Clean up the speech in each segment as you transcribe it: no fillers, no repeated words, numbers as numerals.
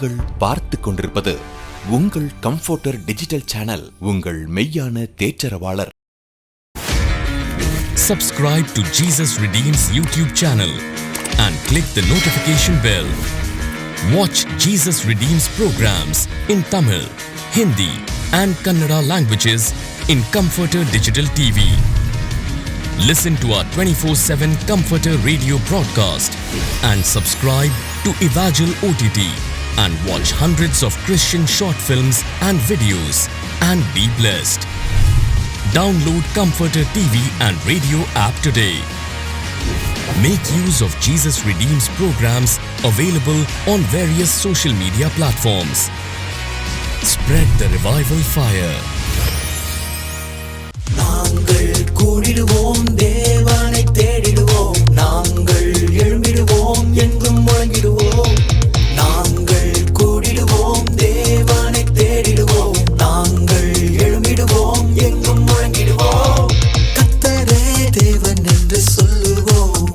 நீங்கள் பார்த்து கொண்டிருப்பது உங்கள் கம்ஃபர்டர் டிஜிட்டல் சேனல், உங்கள் மெய்யான தேற்றரவாளர். Subscribe to Jesus Redeems YouTube channel and click the notification bell. Watch Jesus Redeems programs in Tamil, Hindi and Kannada languages in Comforter Digital TV. Listen to our 24/7 Comforter radio broadcast and subscribe to Evangel OTT and watch hundreds of Christian short films and videos and be blessed. Download Comforter TV and radio app today. Make use of Jesus Redeems programs available on various social media platforms. Spread the revival fire. நாங்கள் கூடிடுவோம், தேவனை தேடிடுவோம், நாங்கள் எழும்பிடுவோம், எங்கும் முழங்கிடுவோம். நாங்கள் கூடிடுவோம், தேவனை தேடிடுவோம், நாங்கள் எழும்பிடுவோம், எங்கும் முழங்கிடுவோம். கர்த்தரே தேவன் என்று சொல்லுவோம்,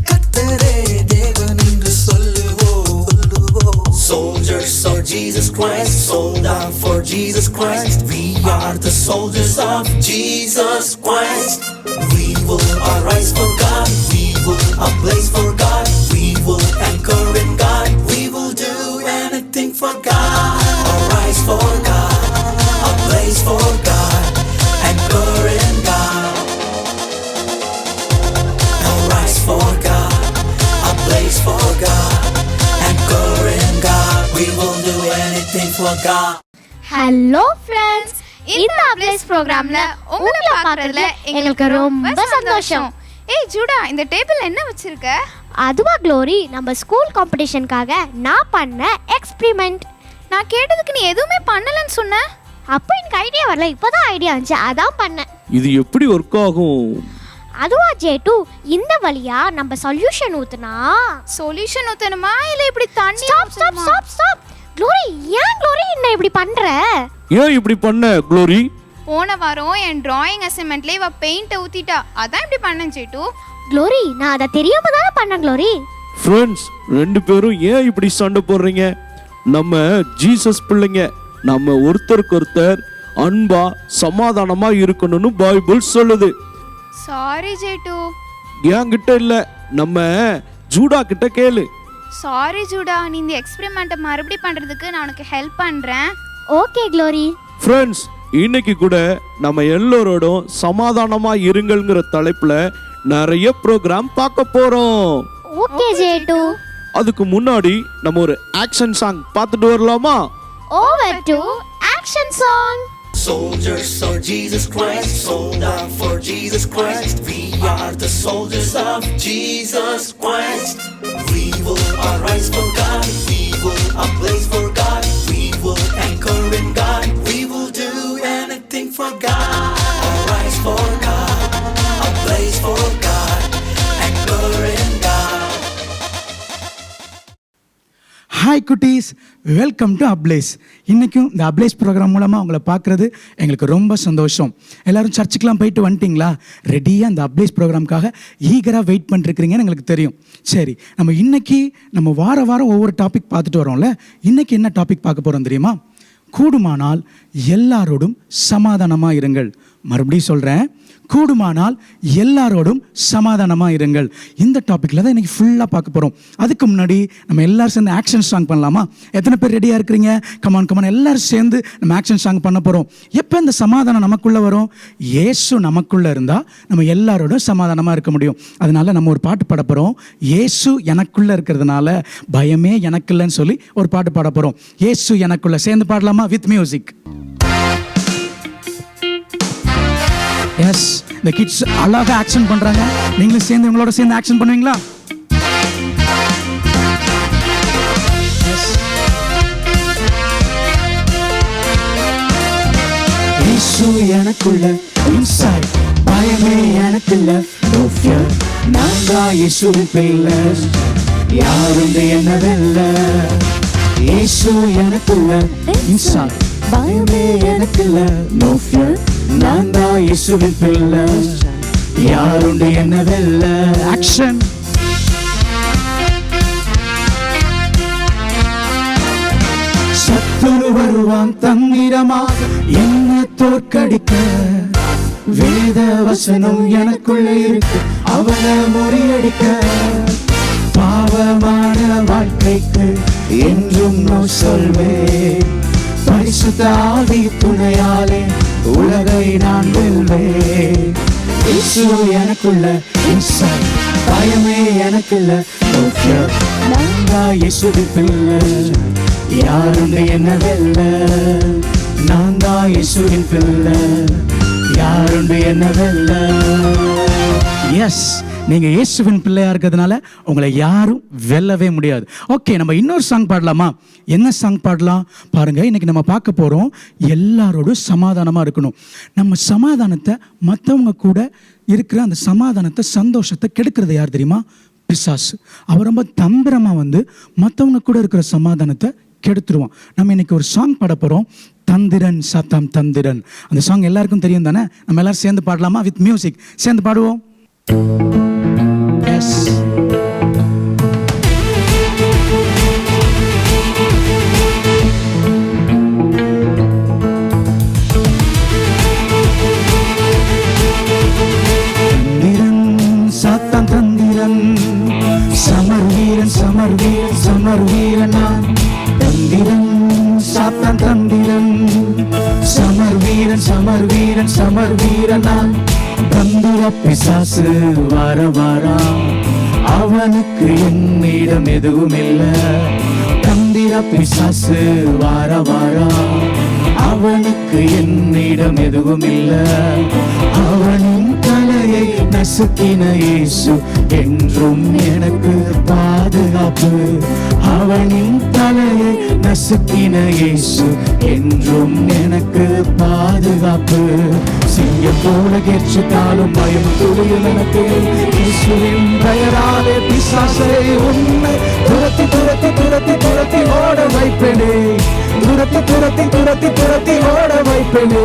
கர்த்தரே தேவன் என்று சொல்லுவோம். Soldiers of Jesus Christ, sold out for Jesus Christ. We are the soldiers of Jesus Christ. We will arise for God, we will ablaze for God, we will anchor in God, we will do anything for God. Arise for God, ablaze for God, anchor in God. Arise for God, ablaze for God, anchor in God, we will do anything for God. Hello friends, இந்த applies ப்ரோக்ராம்ல உங்களை பார்க்கறதுல எங்களுக்கு ரொம்ப சந்தோஷம். ஏய் Judah, இந்த table என்ன வச்சிருக்க? அதுவா க்ளோரி, நம்ம ஸ்கூல் காம்படிஷனுக்காக நான் பண்ண எக்ஸ்பெரிமெண்ட். நான் கேட்டதுக்கு நீ எதுவுமே பண்ணலன்னு சொன்ன. அப்போ எனக்கு ஐடியா வரல, இப்போதான் ஐடியா வந்துச்சு, அதான் பண்ணேன். இது எப்படி ஒர்க் ஆகும்? அதுவா ஜே2, இந்த வழியா நம்ம சொல்யூஷன் ஊத்துனா. சொல்யூஷன் ஊத்தணுமா இல்ல இப்படி தண்ணி? ஸ்டாப் க்ளோரி, ஏன் க்ளோரி என்ன இப்படி பண்ற? ஏன் இப்படி பண்ண க்ளோரி? போன வாரம் என் டிராயிங் அசைன்மெண்ட்ல இவ பெயிண்ட் ஊத்திட்டா, அதான் இப்படி பண்ணேன் ஜே2. க்ளோரி, நான் அதை தெரியாம தானே பண்ணேன் க்ளோரி. ஃப்ரெண்ட்ஸ், ரெண்டு பேரும் ஏன் இப்படி சண்டை போடுறீங்க? நம்ம ஜீசஸ் பிள்ளைங்க, நம்ம ஒருத்தருக்கு ஒருத்தர் அன்பா சமாதானமா இருக்கணும்னு பைபிள் சொல்லுது. சாரி ஜே2. என்கிட்ட இல்ல, நம்ம ஜூடா கிட்ட கேளு. சாரி ஜூடா, நீ இந்த எக்ஸ்பெரிமெண்ட்டை மறுபடியும் பண்றதுக்கு நான் உனக்கு ஹெல்ப் பண்றேன். Okay glory. ஃப்ரெண்ட்ஸ், இன்னைக்கு கூட நம்ம எல்லோரோடும் சமாதானமா இருங்கள்ங்கிற தலைப்புல நிறைய ப்ரோக்ராம் பார்க்க போறோம். ஓகே ஜே2. அதுக்கு முன்னாடி நம்ம ஒரு ஆக்ஷன் சாங் பார்த்துட்டு வரலாமா? Over to action song. Soldiers of Jesus Christ, sold out for Jesus Christ. We are the soldiers of Jesus Christ. We will arise for God, we will ablaze for God, we will anchor in God, we will do anything for God. Arise for God, ablaze for God, anchor in God. Hi குட்டீஸ், welcome to applies. இன்றைக்கும் இந்த applies program மூலமாக உங்களை பார்க்குறது எங்களுக்கு ரொம்ப சந்தோஷம். எல்லோரும் சர்ச்சுக்கெலாம் போயிட்டு வந்துட்டிங்களா? ரெடியாக இந்த அப்ளைஸ் ப்ரோக்ராமுக்காக ஈகராக வெயிட் பண்ணிருக்கிறீங்கன்னு எங்களுக்கு தெரியும். சரி, நம்ம இன்றைக்கி வாரம் ஒவ்வொரு டாபிக் பார்த்துட்டு வரோம்ல. இன்றைக்கி என்ன டாபிக் பார்க்க போகிறோம் தெரியுமா? கூடுமானால் எல்லாரோடும் சமாதானமாக இருங்கள். மறுபடியும் சொல்கிறேன், கூடுமானால் எல்லாரோடும் சமாதானமாக இருங்கள். இந்த டாப்பிக்கில் தான் இன்றைக்கி ஃபுல்லாக பார்க்க போகிறோம். அதுக்கு முன்னாடி நம்ம எல்லோரும் சேர்ந்து ஆக்ஷன் சாங் பண்ணலாமா? எத்தனை பேர் ரெடியாக இருக்கிறீங்க? கமான் எல்லோரும் சேர்ந்து நம்ம ஆக்ஷன் சாங் பண்ண போகிறோம். எப்போ இந்த சமாதானம் நமக்குள்ளே வரும்? இயேசு நமக்குள்ளே இருந்தால் நம்ம எல்லாரோடும் சமாதானமாக இருக்க முடியும். அதனால் நம்ம ஒரு பாட்டு பாட போகிறோம். இயேசு எனக்குள்ளே இருக்கிறதுனால பயமே எனக்கு இல்லைன்னு சொல்லி ஒரு பாட்டு பாட போகிறோம். இயேசு எனக்குள்ளே. சேர்ந்து பாடலாமா? With music. எஸ், இந்த கிட்ஸ் அழகாக ஆக்ஷன் பண்ணுறாங்க. நீங்களும் சேர்ந்து உங்களோட சேர்ந்து ஆக்ஷன் பண்ணுவீங்களா? இயேசு எனக்குள்ள, இன்சைட் பயமே எனக்கு இல்ல, நோ ஃபியர், நான் தான் இயேசுவின் பிள்ளை, யாரும் என்னதில்லை. இயேசு எனக்குள்ள, இன்சைட் பயமே எனக்கு இல்ல, நோ ஃபியர், நான் தான் இயேசுவின் பிள்ளை, யாருண்டு என்னதில்லை. ஆக்ஷன். வருவான் தந்திரமாக என்ன தோற்கடிக்க. வேத வசனம் எனக்குள்ள இருக்கு அவனை முறியடிக்க. பாவமான வாழ்க்கைக்கு என்றும் நான் சொல்வேன், பரிசுத்த ஆவி துணையாலே உலகை நான் வெல்வேன். இயேசு எனக்குள்ள இன்சைட், பயமே எனக்குள்ள ஓகேம். நான் இயேசுவின் பிள்ளை, யாருண்டு என்ன வெல்ல. நான் தான் இயேசுவின் பிள்ளை, யாருண்டு என்ன வெல்ல. எஸ், நீங்க இயேசுவின் பிள்ளையா இருக்கிறதுனால உங்களை யாரும் வெல்லவே முடியாது. ஓகே, நம்ம இன்னொரு சாங் பாடலாமா? என்ன சாங் பாடலாம் பாருங்க. இன்னைக்கு நம்ம பார்க்க போறோம் எல்லாரோடும் சமாதானமா இருக்கணும். நம்ம சமாதானத்தை மற்றவங்க கூட இருக்கிற அந்த சமாதானத்தை சந்தோஷத்தை கெடுக்கிறது யார் தெரியுமா? பிசாசு. அவர் ரொம்ப தந்திரமா மற்றவங்க கூட இருக்கிற சமாதானத்தை கெடுத்துருவான். நம்ம இன்னைக்கு ஒரு சாங் பாட போறோம், தந்திரன் சத்தம் தந்திரன். அந்த சாங் எல்லாருக்கும் தெரியும் தானே? நம்ம எல்லாரும் சேர்ந்து பாடலாமா? வித் மியூசிக் சேர்ந்து பாடுவோம். Yes. சாத்தான் தந்திரன், சமர் வீரன் சமர் வீரன் சமர் வீரனான். தந்திரன் சாத்தான் தந்திரன், சமர் வீரன் சமர் வீரன் சமர் வீரனான். தந்திர பிசாசு வார வாரா, அவனுக்கு என்னிடம் எதுவும் இல்லை. தந்திர பிசாசு வார வாரா, அவனுக்கு என்னிடம் எதுவும் இல்லை. அவனின் தலையை நசுக்கின இயேசு என்றும் எனக்கு பாதுகாப்பு. அவனின் தலையை நசுக்கின இயேசு என்றும் எனக்கு பாதுகாப்பு. சிங்கம் போல கெர்ச்சித்தாலும் பயம் துளியும் எனக்கு. இயேசுவின் பெயராலே பிசாசை உன்னை துரத்தி துரத்தி துரத்தி துரத்தி ஓட வைப்பேனே. துரத்தி துரத்தி துரத்தி துரத்தி ஓட வைப்பேனே.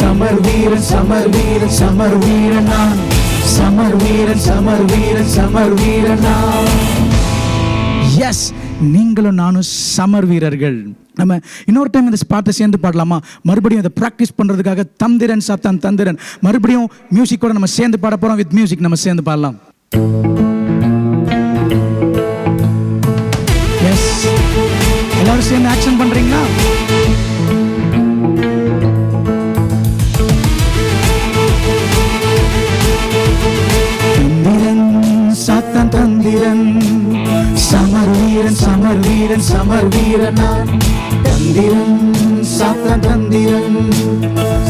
சமர் வீரன் சமர் வீரன் சமர் வீரனான். சமர் வீரன் சமர் வீரன் சமர் வீரனான். எஸ், நீங்களும் நானும் சமர் வீரர்கள். நம்ம இன்னொரு டைம் இந்த பாட்டை சேர்ந்து பாடலாமா? மறுபடியும் அதை ப்ராக்டிஸ் பண்றதுக்காக தந்திரன் சத்தம் தந்திரன் மறுபடியும் மியூசிக்கோட நம்ம சேர்ந்து பாட போறோம். வித் மியூசிக் நம்ம சேர்ந்து பாடலாம். எஸ், எல்லாரும் சேர்ந்து ஆக்ஷன் பண்றீங்களா? தந்திரன் சாத்தான் தந்திரன், சமர் வீரன் சமர் வீரன் சமர் வீரனான். தந்திரன் சாத்தான் தந்திரன்,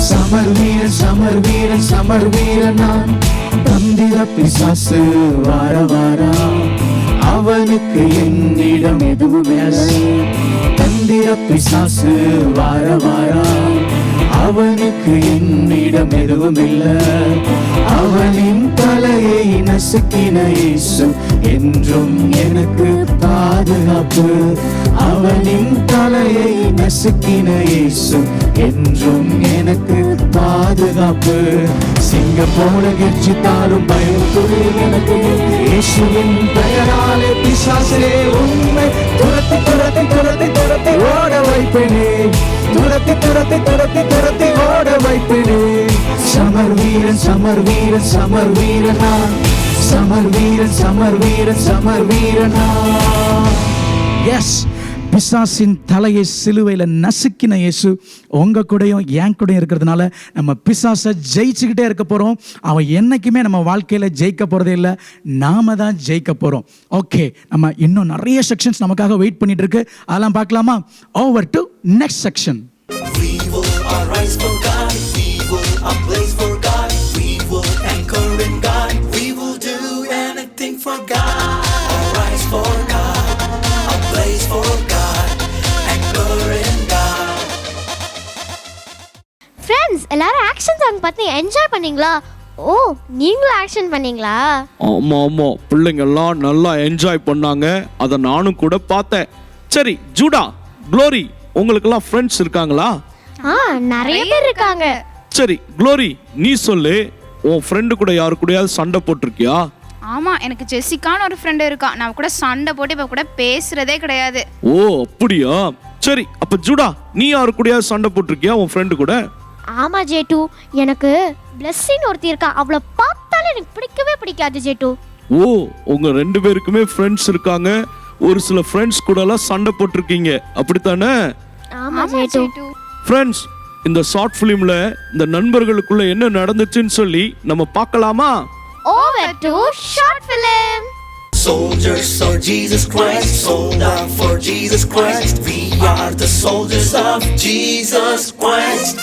சமர் வீரன் சமர் வீரன் சமர் வீரனான். தந்திர பிசாசு வார வாரா, அவனுக்கு என்னிடம் எதுவும் இல்லை. தந்திர பிசாசு வார வாரா, அவனுக்கு என்னிடம் எதுவும் இல்லை. அவனின் தலையை நசுக்கின இயேசு என்றும் எனக்கு பாதுகாப்பு. அவனின் தலையை நசுக்கின இயேசு என்றும் எனக்கு பாதுகாப்பு. சிங்கம் போல கெர்ச்சித்தாலும் பயம் துளியும் எனக்கு. இயேசுவின் பெயராலே பிசாசே உன்னை துரத்தி துரத்தி துரத்தி துரத்தி ஓட வைப்பேனே. துரத்தி துரத்தி துரத்தி துரத்தி ஓட வைப்பேனே. சமர் வீரன் சமர் வீரன் சமர் வீரனான். சமர் வீரன் சமர் வீரன் சமர் வீரனான். எஸ், பிசாசின் தலையை சிலுவையில் நசுக்கின இயேசு உங்க கூடயும் என் கூடயும் இருக்கிறதுனால நம்ம பிசாசை ஜெயிச்சுக்கிட்டே இருக்க போறோம். அவன் என்னைக்குமே நம்ம வாழ்க்கையில ஜெயிக்க போறதே இல்லை, நாம தான் ஜெயிக்க போறோம். ஓகே, நம்ம இன்னும் நிறைய செக்ஷன்ஸ் நமக்காக வெயிட் பண்ணிட்டு இருக்கு, அதெல்லாம் பார்க்கலாமா? Over to next section. We will arise for God. We will ablaze for God. We will anchor in God. We will do anything for God. Arise for God. Ablaze for God. Anchor in God. Friends, எல்லாரும் action song பார்த்து enjoy பண்ணீங்களா? ஓ, நீங்களும் action பண்ணீங்களா? ஆமா ஆமா, பிள்ளைங்கெல்லாம் நல்லா enjoy பண்ணாங்க, அதை நானும் கூட பார்த்தேன். சரி ஜூடா, க்ளோரி, உங்களுக்கெல்லாம் ஃப்ரெண்ட்ஸ் இருக்காங்களா? நிறைய பேர் இருக்காங்க. சரி க்ளோரி, நீ சொல்லு, உன் ஃப்ரெண்டு கூட யாரு கூடயாவது சண்டை போட்டிருக்கியா? ஆமா, எனக்கு ஜெசிகான்னு ஒரு ஃப்ரெண்டு இருக்கா. நான் கூட சண்டை போட்டு இப்ப கூட பேசுறதே கிடையாது. ஓ அப்படியா? சரி, அப்ப ஜூடா, நீ யாரு கூடயா சண்டை போட்டிருக்கியா உன் ஃப்ரெண்டு கூட? ஆமா ஜேட்டு, எனக்கு பிளஸ்ஸின்னு ஒருத்தி இருக்கா, அவளை பார்த்தாலே எனக்கு பிடிக்கவே பிடிக்காது ஜேட்டு. ஓ, உங்க 2 பேருக்குமே ஃப்ரெண்ட்ஸ் இருக்காங்க. ஒரு சில ஃப்ரெண்ட்ஸ் கூட எல்லாம் சண்டை போட்டிருக்கீங்க, அப்படித்தானே? ஆமா ஜேட்டு. ஃப்ரெண்ட்ஸ், இந்த ஷார்ட் ஃபிலிம்ல இந்த நண்பர்களுக்குள்ள என்ன நடந்துச்சுன்னு சொல்லி நம்ம பார்க்கலாமா? Over to short film. Soldiers of Jesus Christ, sold out for Jesus Christ. We are the soldiers of Jesus Christ.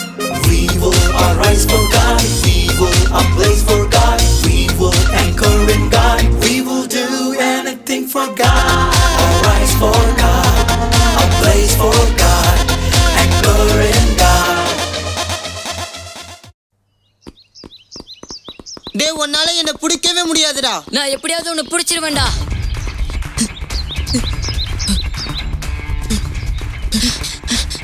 We will arise for God. We will ablaze for God. We will anchor in God. We will do anything for God. Arise for God. Ablaze for God. Anchor in God. டேய், உன்னால என்ன பிடிக்கவே முடியாதுடா. நான் எப்படியாவது உன்னை பிடிச்சிருவேன்டா.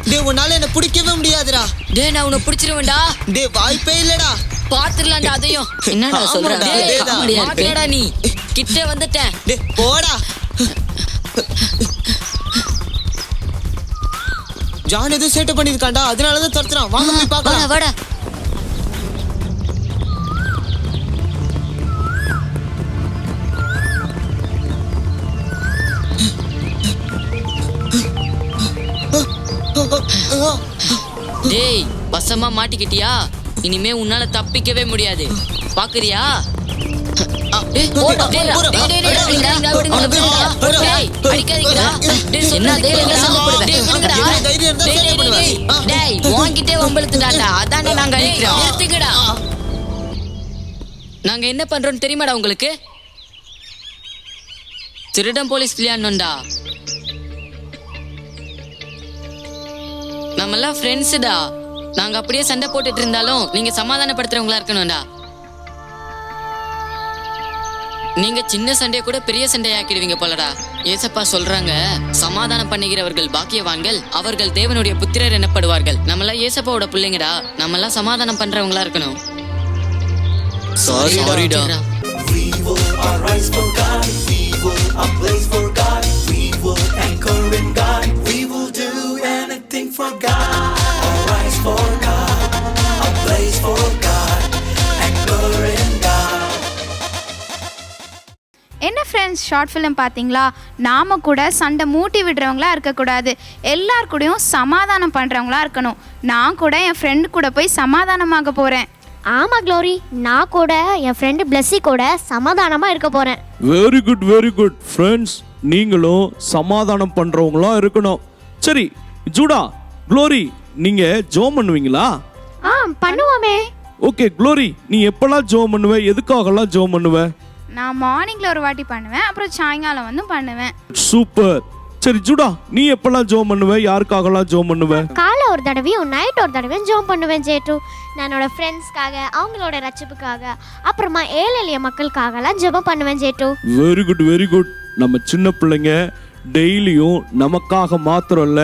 டேய், உன்னால என்ன பிடிக்கவே முடியாதுடா. டேய், நான் உன்னை பிடிச்சிருவேன்டா. டேய், வாய்ப்பே இல்லடா. பாத்துடலாம்டா அதையும். என்னடா சொல்ற? டேய், மாட்டியாடா நீ. கிட்ட வந்துட்டேன். டேய், போடா. ஜான் எதுவும் சேட்டை பண்ணிருக்கான்டா, அதனாலதான் துரத்துறான். வாங்க போய் பார்க்கலாம். வாடா. டேய், வசமா மாட்டிக்கிட்டியா? இனிமே உன்னால தப்பிக்கவே முடியாது. பாக்குறியா? நாங்க என்ன பண்றோம் தெரியுமாடா உங்களுக்கு? திருடன் போலீஸ் விளையாடணும்டா. நம்ம எல்லாம் ஃப்ரெண்ட்ஸ்டா. நாங்க அப்படியே சண்டை போட்டுட்டு இருந்தாலும் நீங்க சமாதானப்படுத்துறவங்களா இருக்கணும்டா. நீங்க சின்ன சண்டையை கூட பெரிய சண்டையாக்கிடுவீங்க போலடா. ஏசப்பா சொல்றாங்க, சமாதானம் பண்ணுகிறவர்கள் பாக்கியவான்கள், அவர்கள் தேவனுடைய புத்திரர் எனப்படுவார்கள். நம்மளாம் ஏசப்பாவோட பிள்ளைங்கடா. நம்மளாம் சமாதானம் பண்றவங்களா இருக்கணும். சாரிடா. We will arise for God. We will ablaze for God. We will anchor in God. We will do anything for God. Arise for God. Ablaze for God. Anchor in God. என்ன ஃப்ரெண்ட்ஸ், ஷார்ட் ஃபிலிம் பார்த்தீங்களா? நாம கூட சண்டை மூட்டி விடுறவங்களா இருக்கக்கூடாது. எல்லார் கூடயும் சமாதானம் பண்ணுறவங்களா இருக்கணும். நான் கூட என் ஃப்ரெண்டு கூட போய் சமாதானமாக போகிறேன். ஆமா க்ளோரி, நான் கூட என் ஃப்ரெண்டு பிளஸ்ஸி கூட சமாதானமா இருக்க போறேன். Very good, very good. Friends, நீங்களும் சமாதானம் பண்றவங்களா இருக்கணும். சரி ஜூடா, க்ளோரி, நீங்க ஜெபம் பண்ணுவீங்களா? பண்ணுவோமே. ஓகே க்ளோரி, நீ எப்பெல்லாம் ஜெபம் பண்ணுவ? எதுக்காகலாம் ஜெபம் பண்ணுவ? நான் மார்னிங்கில் ஒரு வாட்டி பண்ணுவேன், அப்புறம் சாயங்காலம் வந்து பண்ணுவேன். சூப்பர். சரி ஜூடா, நீ எப்பெல்லாம் ஜெபம் பண்ணுவ? யாருக்காகலாம் ஜெபம் பண்ணுவ? காலை ஒரு தடவையும் நைட் ஒரு தடவையும் ஜெபம் பண்ணுவேன் ஜேட்டு. நான் என்னோட ஃப்ரெண்ட்ஸ்க்காக, அவங்களோட ரட்சிப்புக்காக, அப்புறமா ஏழை எளிய மக்களுக்காகலாம் ஜெபம் பண்ணுவேன் Jade. Very good, very good. நம்ம சின்ன பிள்ளைங்க டெய்லியும் நமக்காக மாத்திரம் இல்ல,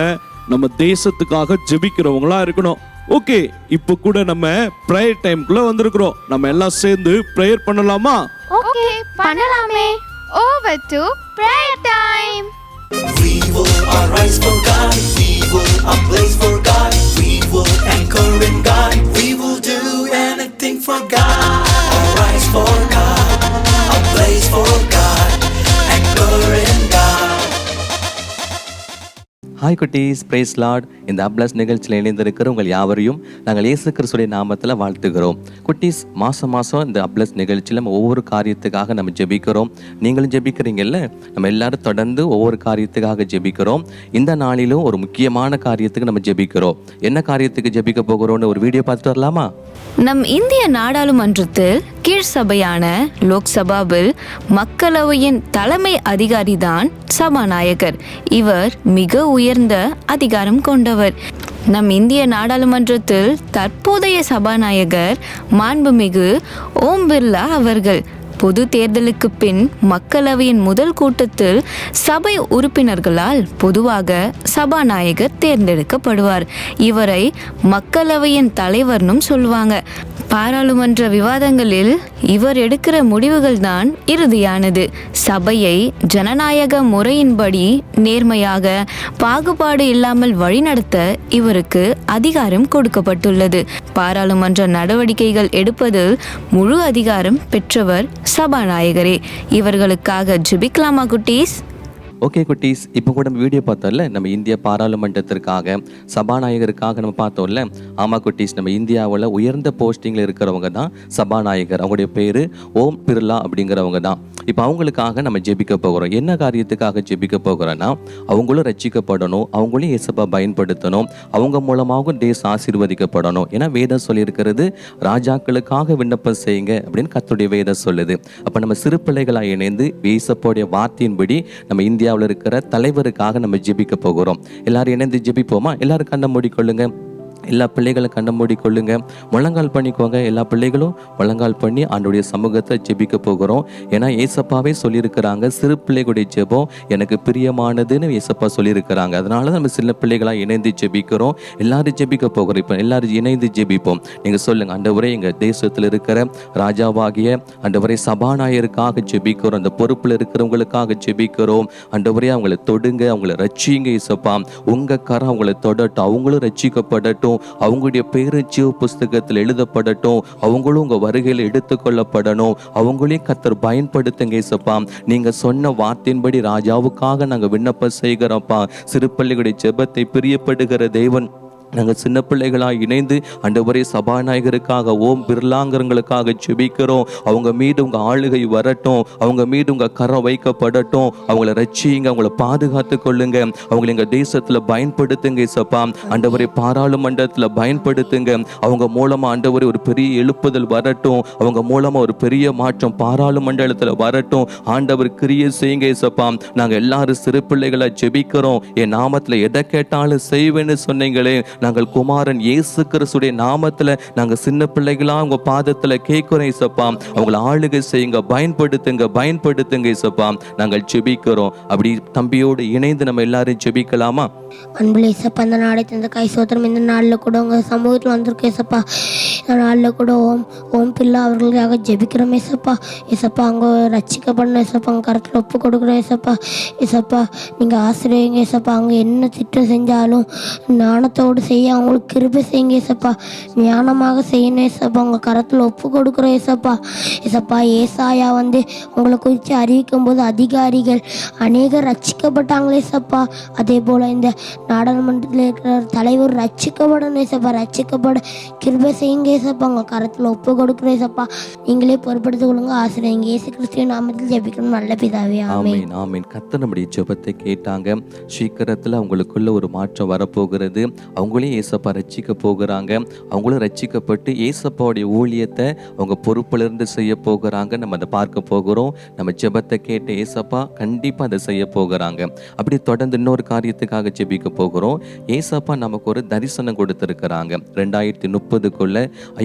நம்ம தேசத்துக்காக ஜெபிக்கிறவங்களா இருக்கணும். ஓகே, இப்போ கூட நம்ம ப்ரேயர் டைம்க்குள்ள வந்திருக்கிறோம். நம்ம எல்லாம் சேர்ந்து ப்ரேயர் பண்ணலாமா? ஓகே, பண்ணலாமே. Over to prayer time. We will arise for God. We will ablaze for God. We will anchor in God. We will do anything for God. Arise for God. Ablaze for God. Anchor in God. Hi குட்டீஸ், price Lord. இந்த அப்ளஸ் நிகழ்ச்சியில் இணைந்திருக்கிற உங்கள் யாவரையும் நாங்கள் இயேசு கிறிஸ்துவின் நாமத்தில் வாழ்த்துகிறோம். குட்டீஸ், மாதம் இந்த அப்ளஸ் நிகழ்ச்சியில் நம்ம ஒவ்வொரு காரியத்துக்காக நம்ம ஜெபிக்கிறோம். நீங்களும் ஜெபிக்கிறீங்கல்ல? நம்ம எல்லாரும் தொடர்ந்து ஒவ்வொரு காரியத்துக்காக ஜெபிக்கிறோம். இந்த நாளிலும் ஒரு முக்கியமான காரியத்துக்கு நம்ம ஜெபிக்கிறோம். என்ன காரியத்துக்கு ஜெபிக்க போகிறோம்னு ஒரு வீடியோ பார்த்துட்டு வரலாமா? நம் இந்திய நாடாளுமன்றத்தில் கீழ் சபையான லோக்சபாவில் மக்களவையின் தலைமை அதிகாரிதான் சபாநாயகர். இவர் மிக உயர்ந்த அதிகாரம் கொண்டவர். நம் இந்திய நாடாளுமன்றத்தில் தற்போதைய சபாநாயகர் மாண்புமிகு ஓம் பிர்லா அவர்கள். பொது தேர்தலுக்கு பின் மக்களவையின் முதல் கூட்டத்தில் சபை உறுப்பினர்களால் பொதுவாக சபாநாயகர் தேர்ந்தெடுக்கப்படுவார். இவரை மக்களவையின் தலைவர்னும் சொல்லுவாங்க. பாராளுமன்ற விவாதங்களில் இவர் எடுக்கிற முடிவுகள் தான் இறுதியானது. சபையை ஜனநாயக முறையின்படி நேர்மையாக பாகுபாடு இல்லாமல் வழிநடத்த இவருக்கு அதிகாரம் கொடுக்கப்பட்டுள்ளது. பாராளுமன்ற நடவடிக்கைகள் எடுப்பதில் முழு அதிகாரம் பெற்றவர் சபாநாயகரே. இவர்களுக்காக ஜெபிக்கலாமா குட்டீஸ்? ஓகே குட்டீஸ், இப்போ கூட நம்ம வீடியோ பார்த்தோம்ல, நம்ம இந்திய பாராளுமன்றத்திற்காக சபாநாயகருக்காக நம்ம பார்த்தோம்ல. ஆமாம் குட்டீஸ், நம்ம இந்தியாவில் உயர்ந்த போஸ்டிங்கில் இருக்கிறவங்க தான் சபாநாயகர். அவங்களுடைய பேர் ஓம் பிர்லா அப்படிங்கிறவங்க தான். இப்போ அவங்களுக்காக நம்ம ஜெபிக்க போகிறோம். என்ன காரியத்துக்காக ஜெபிக்க போகிறோன்னா, அவங்களும் ரட்சிக்கப்படணும், அவங்களையும் இயேசுப்பா பயன்படுத்தணும், அவங்க மூலமாகவும் தேசம் ஆசீர்வதிக்கப்படணும். ஏன்னா வேதம் சொல்லியிருக்கிறது, ராஜாக்களுக்காக விண்ணப்பம் செய்யுங்க அப்படின்னு கர்த்தருடைய வேதம் சொல்லுது. அப்போ நம்ம சிறு பிள்ளைகளாக இணைந்து இயேசுவோடைய வார்த்தையின்படி நம்ம இந்தியாவில் இருக்கிற தலைவருக்காக நம்ம ஜெபிக்க போகிறோம். எல்லாரும் இணைந்து ஜெபிப்போமா? எல்லாரும் கண்ணை மூடிக்கொள்ளுங்க. எல்லா பிள்ளைகளும் கண்ணை மூடிக்கொள்ளுங்க. முழங்கால் பண்ணிக்கோங்க. எல்லா பிள்ளைகளும் முழங்கால் பண்ணி ஆண்டவருடைய சமூகத்தை ஜெபிக்க போகிறோம். ஏன்னா ஏசப்பாவே சொல்லியிருக்கிறாங்க, சிறு பிள்ளைகளுடைய ஜெபம் எனக்கு பிரியமானதுன்னு ஏசப்பா சொல்லியிருக்கிறாங்க. அதனால நம்ம சின்ன பிள்ளைகளாக இணைந்து ஜெபிக்கிறோம். எல்லாரும் ஜெபிக்க போகிறோம். இப்போ எல்லாரும் இணைந்து ஜெபிப்போம். நீங்கள் சொல்லுங்கள், ஆண்டவரே எங்கள் தேசத்தில் இருக்கிற ராஜாவாகிய ஆண்டவரே சபாநாயகருக்காக ஜெபிக்கிறோம், அந்த பொறுப்பில் இருக்கிறவங்களுக்காக ஜெபிக்கிறோம். ஆண்டவரே அவங்களை தொடுங்க, அவங்களை ரட்சிங்க ஏசப்பா. உங்கள் கரம் அவங்களை தொடட்டும், அவங்களும் ரட்சிக்கப்படட்டும், அவங்களுடைய பேரு ஜீவ புஸ்தகத்தில் எழுதப்படட்டும், அவங்களும் உங்க வருகையில் எடுத்துக்கொள்ளப்படணும், அவங்களையும் கர்த்தர் பயன்படுத்துங்க ஏசப்பா. நீங்க சொன்ன வார்த்தையின்படி ராஜாவுக்காக நாங்க விண்ணப்பம் செய்கிறோம்ப்பா. சிறு பிள்ளைகளுடைய ஜெபத்தை பிரியப்படுகிற தேவன், நாங்கள் சின்ன பிள்ளைகளாக இணைந்து ஆண்டவரே சபாநாயகருக்காக ஓம் பிர்லாங்கிறவங்களுக்காக ஜெபிக்கிறோம். அவங்க மீது உங்கள் ஆளுகை வரட்டும், அவங்க மீது உங்கள் கரம் வைக்கப்படட்டும், அவங்கள ரட்சிங்க, அவங்கள பாதுகாத்து கொள்ளுங்க, அவங்களை எங்கள் தேசத்தில் பயன்படுத்துங்க இசப்பா. ஆண்டவரே பாராளுமன்றத்தில் பயன்படுத்துங்க. அவங்க மூலமாக ஆண்டவரே ஒரு பெரிய எழுப்புதல் வரட்டும், அவங்க மூலமாக ஒரு பெரிய மாற்றம் பாராளுமன்றத்தில் வரட்டும். ஆண்டவர் கிரியை செய்யுங்க இசப்பா. நாங்கள் எல்லாரும் சிறு பிள்ளைகளாக ஜெபிக்கிறோம். என் நாமத்தில் எதை கேட்டாலும் செய்வேன்னு சொன்னீங்களே, நாங்கள் குமாரன் இயேசு கிறிஸ்துடைய நாமத்தில் நாங்கள் சின்ன பிள்ளைகளா உங்க பாதத்தில் கேட்கிறோம் இசப்பா. அவங்களை ஆளுகை செய்யுங்க, பயன்படுத்துங்க இசப்பா. நாங்கள் ஜெபிக்கிறோம். அப்படி தம்பியோடு இணைந்து நம்ம எல்லாரும் ஜெபிக்கலாமா? அன்புல இசப்பா, இந்த நாளை தந்த கை சோத்திரம். இந்த நாளில் கூட உங்கள் சமூகத்தில் வந்திருக்க இசப்பா. இந்த நாளில் கூட ஓம் பிள்ளை அவர்களுக்காக ஜெபிக்கிறோம் இசப்பா. இசப்பா அவங்க ரட்சிக்கப்படணும் இசப்பா, அவங்க கருத்தில் ஒப்பு கொடுக்குறோம் இசப்பா. இசப்பா நீங்கள் ஆசிரியங்க இசப்பா. அவங்க என்ன திட்டம் செஞ்சாலும் ஞானத்தோடு செய்ய அவங்களுக்கு கிருபை செய்யுங்க இசப்பா. ஞானமாக செய்யணும் இசப்பா. உங்கள் கரத்தில் ஒப்பு கொடுக்குறோம் இசப்பா. இசப்பா ஏசாயா உங்களை குறித்து அறிவிக்கும் போது அதிகாரிகள் அநேகர் ரட்சிக்கப்பட்டாங்களே இசப்பா. அதே போல் இந்த நாடாளுமன்றத்தில் இருக்கிற தலைவர் ரட்சிக்கப்படணும் இசப்பா. ரட்சிக்கப்பட கிருபை செய்யுங்க இசப்பா. உங்கள் கரத்தில் ஒப்பு கொடுக்குறோம் இசப்பா. நீங்களே பொறுப்படுத்திக் கொள்ளுங்க. ஆசிரியங்க இயேசு கிறிஸ்துவின் நாமத்தில் ஜெபிக்கணும் நல்ல பிதாவே, ஆமென். ஆமென். கர்த்தர் நம்முடைய ஜெபத்தை கேட்டாங்க. சீக்கிரத்தில் அவங்களுக்குள்ள ஒரு மாற்றம் வரப்போகிறது. அவங்களையும் ஏசப்பா ரட்சிக்க போகிறாங்க. அவங்களும் ரட்சிக்கப்பட்டு ஏசப்பாவுடைய ஊழியத்தை அவங்க பொறுப்பிலிருந்து செய்ய போகிறாங்க. நம்ம அதை பார்க்க போகிறோம். நம்ம ஜெபத்தை கேட்ட ஏசப்பா கண்டிப்பாக அதை செய்ய போகிறாங்க. அப்படி தொடர்ந்து இன்னொரு காரியத்துக்காக ஜெபிக்க போகிறோம். ஏசப்பா நமக்கு ஒரு தரிசனம் கொடுத்திருக்கிறாங்க. 2030க்குள்ள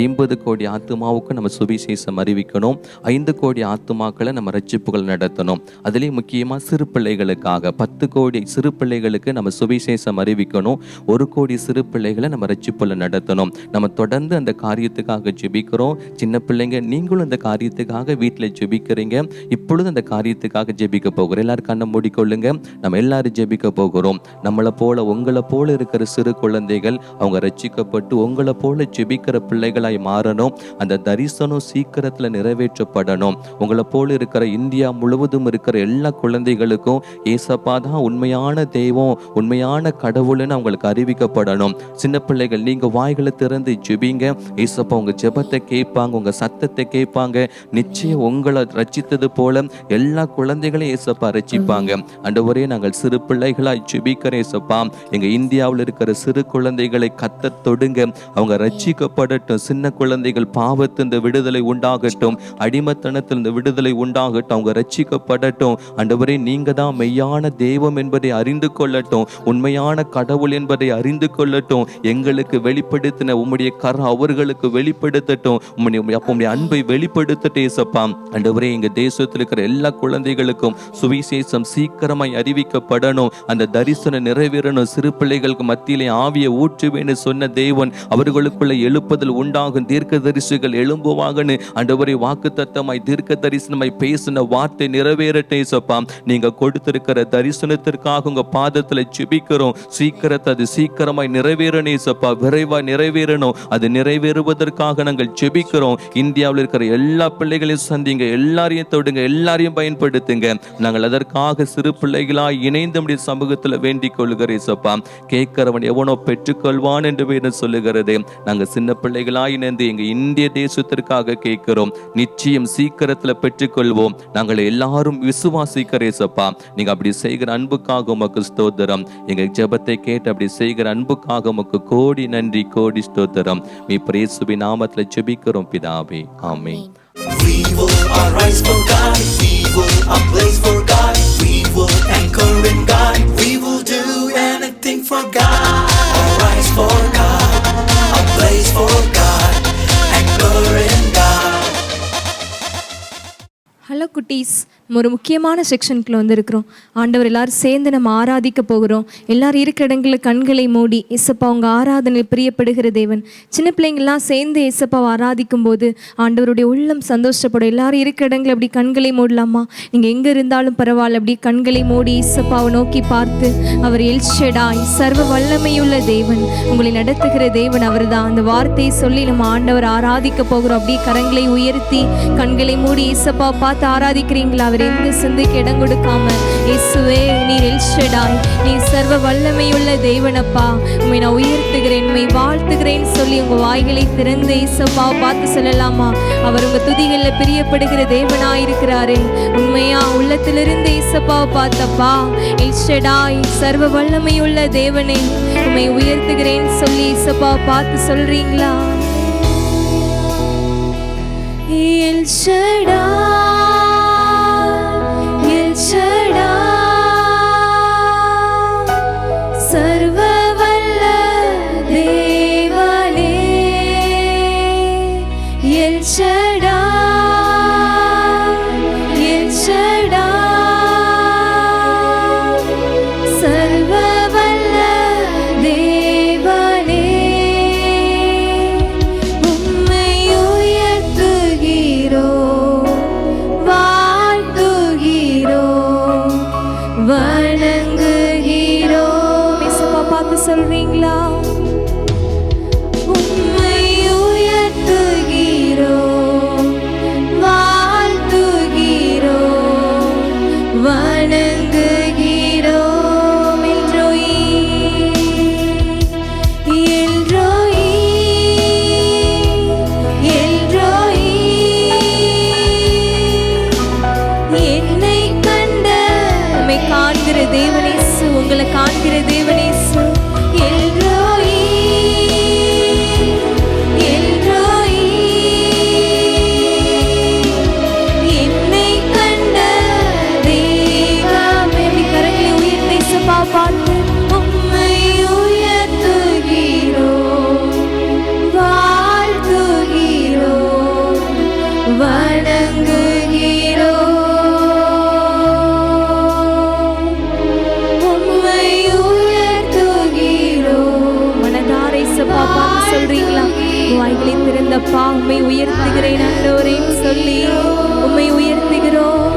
50 கோடி ஆத்துமாவுக்கு நம்ம சுவிசேஷம் அறிவிக்கணும். 5 கோடி ஆத்துமாக்களை நம்ம ரட்சிப்புகள் நடத்தணும். அதுலேயும் முக்கியமாக சிறு பிள்ளைகளுக்காக 10 கோடி சிறு பிள்ளைகளுக்கு நம்ம சுவிசேஷம் அறிவிக்கணும். 1 கோடி சிறு பிள்ளைகளை நம்ம ரட்சிப்புல நடத்தணும். நம்ம தொடர்ந்து அந்த காரியத்துக்காக ஜெபிக்கிறோம். சின்ன பிள்ளைங்க நீங்களும் அந்த காரியத்துக்காக வீட்டில் ஜெபிக்கிறீங்க. இப்பொழுது அந்த காரியத்துக்காக ஜெபிக்க போகிறோம். எல்லாரும் கண்ணை மூடிக்கொள்ளுங்க. நம்ம எல்லாரும் ஜெபிக்க போகிறோம். நம்மளை போல உங்களை போல இருக்கிற சிறு குழந்தைகள் அவங்க ரட்சிக்கப்பட்டு உங்களை போல ஜெபிக்கிற பிள்ளைகளாய் மாறணும். அந்த தரிசனம் சீக்கிரத்தில் நிறைவேற்றப்படணும். உங்களை போல இருக்கிற இந்தியா முழுவதும் இருக்கிற எல்லா குழந்தைகளுக்கும் ஏசப்பா தான் உண்மையான தெய்வம், உண்மையான கடவுள்னு அவங்களுக்கு அறிவிக்கப்படணும். சின்ன பிள்ளைகள் நீங்க வாய்களை திறந்து ஜெபிங்க. ஏசப்பா உங்க ஜெபத்தை கேட்பாங்க, உங்க சத்தத்தை கேட்பாங்க. நிச்சயம் உங்களை ரட்சித்தது போல எல்லா குழந்தைகளையும் ஏசப்பா ரட்சிப்பாங்க. ஆண்டவரே நாங்கள் சிறு பிள்ளைகளாய் ஜெபிக்கிறோம் ஏசப்பா. எங்க இந்தியாவில் இருக்கிற சிறு குழந்தைகளை கர்த்தர் தொடுங்க. அவங்க ரட்சிக்கப்படட்டும். சின்ன குழந்தைகள் பாவத்திலிருந்து விடுதலை உண்டாகட்டும், அடிமத்தனத்திலிருந்து விடுதலை உண்டாகட்டும். அவங்க ரட்சிக்கப்படட்டும். ஆண்டவரே நீங்க தான் மெய்யான தெய்வம் என்பதை அறிந்து கொள்ளட்டும், உண்மையான கடவுள் என்பதை அறிந்து கொள்ளட்டும். எங்களுக்கு வெளிப்படுத்தின உம்முடைய கரம் அவர்களுக்கு வெளிப்படுத்தட்டும். உம்முடைய அன்பை வெளிப்படுத்தட்டும் ஏசப்பா. ஆண்டவரே எங்க தேசத்தில் இருக்கிற எல்லா குழந்தைகளுக்கும் சுவிசேஷம் சீக்கிரமாய் அறிவிக்கப்படணும். அந்த தரிசனம் நிறைவேறணும். சிறு பிள்ளைகளுக்கு மத்தியிலே ஆவியை ஊற்றுவேன்னு சொன்ன தேவன் அவர்களுக்குள்ள எழுப்புதல் உண்டாகும், தீர்க்க தரிசிகள் எழும்புவாங்கன்னு ஆண்டவரே வாக்கு தத்தமாய் தீர்க்க தரிசனமாய் பேசின வார்த்தை நிறைவேறட்டே ஏசப்பா. நீங்க கொடுத்திருக்கிற தரிசனத்திற்காக உங்க பாதத்துல ஜெபிக்கிறோம். அது சீக்கிரமாய் நிறைவேறணும் ஏசப்பா, விரைவாய் நிறைவேறணும். அது நிறைவேறுவதற்காக நாங்கள் ஜெபிக்கிறோம். இந்தியாவில் இருக்கிற எல்லா பிள்ளைகளையும் சந்திங்க, எல்லாரையும் தொடுங்க, எல்லாரையும் பயன்படுத்துங்க. நாங்கள் அதற்காக சிறு பிள்ளைகளாய் இணைந்து நம்முடைய சமூகத்தில் வேண்டிக் கொள்கிறேன் ஏசப்பா. கேட்கிறவன் எவனோ பெற்றுக்கொள்வான் என்று வேதம் சொல்லுகிறது. நாங்கள் சின்ன பிள்ளைகளாய் இணைந்து எங்க இந்திய தேசத்திற்காக கேட்கிறோம். நிச்சயம் சீக்கிரத்தில் பெற்றுக்கொள்வோம். நாங்கள் எல்லாரும் விசுவாசிக்கிறேன் ஏசப்பா. நீங்க அப்படி செய்கிற அன்புக்காக உமக்கு ஸ்தோத்திரம். எங்க ஜெபத்தை கேட்டு அப்படி செய்கிற அன்புக்காக உமக்கு கோடி நன்றி, கோடி ஸ்தோத்திரம். இயேசுவின் நாமத்துல ஜெபிக்கிறோம் பிதாவே, ஆமென். We will arise for God. We will ablaze for God. We will anchor in God. We will do anything for God. Arise for God. Ablaze for God. Anchor in God. Hello குட்டீஸ், ஒரு முக்கியமான செக்ஷனுக்குள்ள வந்திருக்கிறோம். ஆண்டவர் எல்லாரும் சேர்ந்து நம்ம ஆராதிக்க போகிறோம். எல்லாரும் இருக்கிற இடங்களில் கண்களை மூடி ஏசப்பா உங்கள் ஆராதனை பிரியப்படுகிற தேவன். சின்ன பிள்ளைங்கள்லாம் சேர்ந்து ஏசப்பாவை ஆராதிக்கும் போது ஆண்டவருடைய உள்ளம் சந்தோஷப்படும். எல்லாரும் இருக்கிற இடங்களில் அப்படி கண்களை மூடலாமா? நீங்கள் எங்கே இருந்தாலும் பரவாயில்ல, அப்படி கண்களை மூடி ஏசப்பாவை நோக்கி பார்த்து, அவர் எல்ஷடாய் சர்வ வல்லமையுள்ள தேவன், உங்களை நடத்துகிற தேவன் அவர் தான். அந்த வார்த்தையை சொல்லி நம்ம ஆண்டவர் ஆராதிக்க போகிறோம். அப்படியே கரங்களை உயர்த்தி கண்களை மூடி ஏசப்பாவை பார்த்து ஆராதிக்கிறீங்களா? அவர் எந்த சிந்தைக்கு இடம் கொடுக்காம, இயேசுவே நீர் எல்ஷடாய், நீர் சர்வ வல்லமையுள்ள தேவனப்பா, உண்மை நான் உயர்த்துகிறேன், உண்மை வாழ்த்துகிறேன் சொல்லி உங்க வாய்களை திறந்து இயேசுப்பாவை பார்த்து சொல்லலாமா? அவர் உங்க துதிகளில் பிரியப்படுகிற தேவனாயிருக்கிறாரே. உண்மையா உள்ளத்திலிருந்து இயேசுப்பாவை பார்த்தப்பா, எல்ஷடாய் சர்வ வல்லமையுள்ள தேவனே உண்மை உயர்த்துகிறேன் சொல்லி இயேசுப்பாவை பார்த்து சொல்றீங்களா? எல்ஷடாய் சர்வ வல்ல தேவனே, எல்ஷடாய் சர்வ வல்ல தேவனே, உம்மை உயர்த்துகிறோம், வாழ்த்துகிறோம், வணங்குகிறோம். இயேசுவா பார்த்து சொல்றீங்களா? உம்மை உயர்த்துகிறோம், வாழ்த்துகிறோம், வணங்குகிறோம். எல்ரோயி, எல்ரோயி, எல்ரோயி, என்னை கண்ட உம்மை காண்கிற தேவனேசு, உங்களை காண்கிற தேவனேசு. எல்ரோயி, எல்ரோயி, என்னை கண்ட தெய்வமே. கரங்களை உயர்த்தி இயேசுவா பார்த்து, உம்மை உயர்த்துகிறோம், வாழ்த்துகிறோம், வணங்குகிறோம், உம்மை உயர்த்துகிறோம். மனதார இயேசுவா பார்த்து சொல்றீங்களா? வாய்களை திறந்தப்பா, உம்மை உயர்த்துகிறேன் ஆண்டவரேன்னு சொல்லி உம்மை உயர்த்துகிறோம்,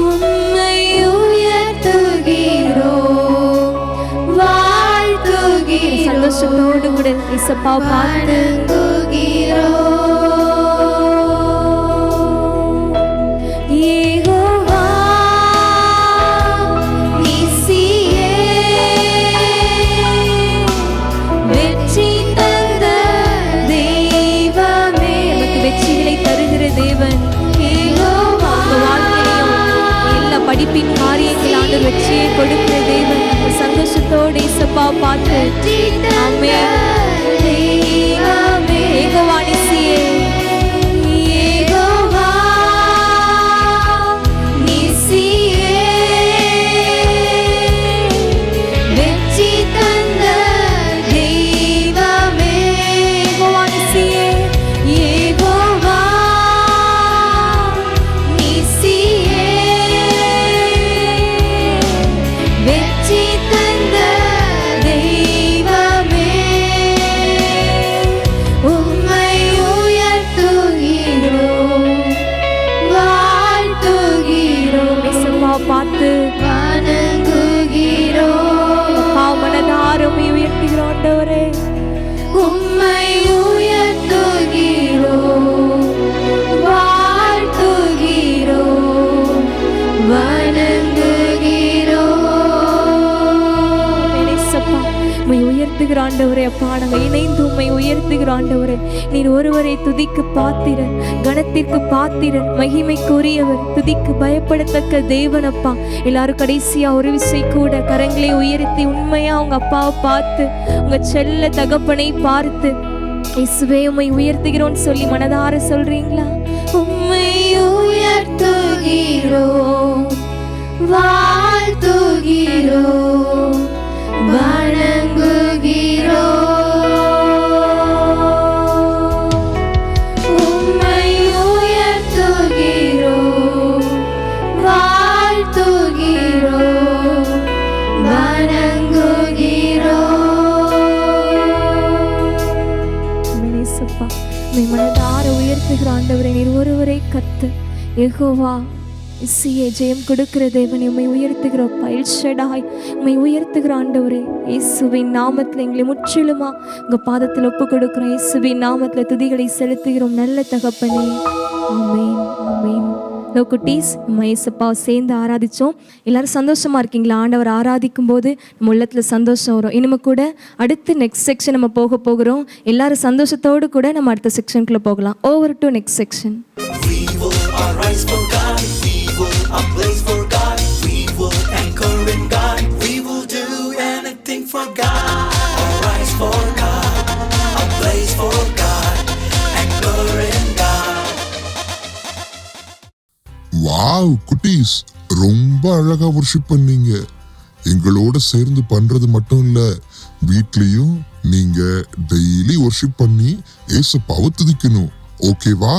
உம்மை உயர்த்துகிறோம், வாழ்த்துகிறோம். சந்தோஷத்தோடு கூட இயேசுப்பா பார்த்து யெகோவா நீசியே, வெற்றி தந்த தெய்வமே, நமக்கு வெற்றிகளை தருகிற தேவன். யெகோவா உங்க வாழ்க்கையிலும் எல்லா படிப்பின் காரியங்கள் ஆண்டவர் வெற்றியை கொடுக்கிற தேவன். சந்தோஷத்தோடு இயேசுப்பா பார்த்து ஆமென். யெகோவா நீசியே, யெகோவா நீசியே, வெற்றி தந்த தெய்வமே. யெகோவா நீசியே, யெகோவா நீசியே, வெற்றி தந்த தெய்வமே. ஆண்டவரே. அப்பா நாங்கள் இணைந்து உம்மை உயர்த்துகிறோம் ஆண்டவரே. நீர் ஒருவரை துதிக்கு பாத்திரர், கனத்திற்கு பாத்திரர், மகிமைக்குரியவர், துதிக்கு பயப்படத்தக்க தேவன் அப்பா. எல்லாரும் கடைசியா ஒரு விசை கூட கரங்களை உயர்த்தி உண்மையா உங்க அப்பாவை பார்த்து, உங்க செல்ல தகப்பனை பார்த்து, இயேசுவே உம்மை உயர்த்துகிறோன்னு சொல்லி மனதார சொல்றீங்களா? உம்மை உயர்த்துகிறோம், வாழ்த்துகிறோம், வணங்குகிறோம். உம்மை உயர்த்துகிறோம், வாழ்த்துகிறோம், வணங்குகிறோம். இயேசுப்பா உம்மை மனதார உயர்த்துகிற ஆண்டவரே. நீர் ஒருவரை கர்த்தர், யெகோவா இசையே ஜெயம் கொடுக்கிற தேவனை உம்மை உயர்த்துகிறோப்பா. எல்ஷடாய் உம்மை உயர்த்துகிற ஆண்டவரே. இயேசுவின் நாமத்தில் எங்களை முற்றிலுமா உங்கள் பாதத்தில் ஒப்பு கொடுக்குறோம். இயேசுவின் நாமத்தில் துதிகளை செலுத்துகிறோம் நல்ல தகப்பனே. ஆமேன், ஆமேன். குட்டீஸ், நம்ம இயேசுப்பாவை சேர்ந்து ஆராதித்தோம். எல்லாரும் சந்தோஷமாக இருக்கீங்களா? ஆண்டவர் ஆராதிக்கும் போது நம்ம உள்ளத்தில் சந்தோஷம் வரும். இனிமே கூட அடுத்து நெக்ஸ்ட் செக்ஷன் நம்ம போகிறோம். எல்லாரும் சந்தோஷத்தோடு கூட நம்ம அடுத்த செக்ஷனுக்குள்ளே போகலாம். Over to next section. A place for God, we will anchor in God, we will do anything for God. Arise for God, a place for God, anchor in God. Wow குட்டீஸ், ரொம்ப அழகா வர்ஷிப் பண்ணீங்க. எங்களோட சேர்ந்து பண்றது மட்டும் இல்ல, வீட்லயும் நீங்க டெய்லி வர்ஷிப் பண்ணி ஏசப்பாவை துதிக்கணும். ஓகேவா?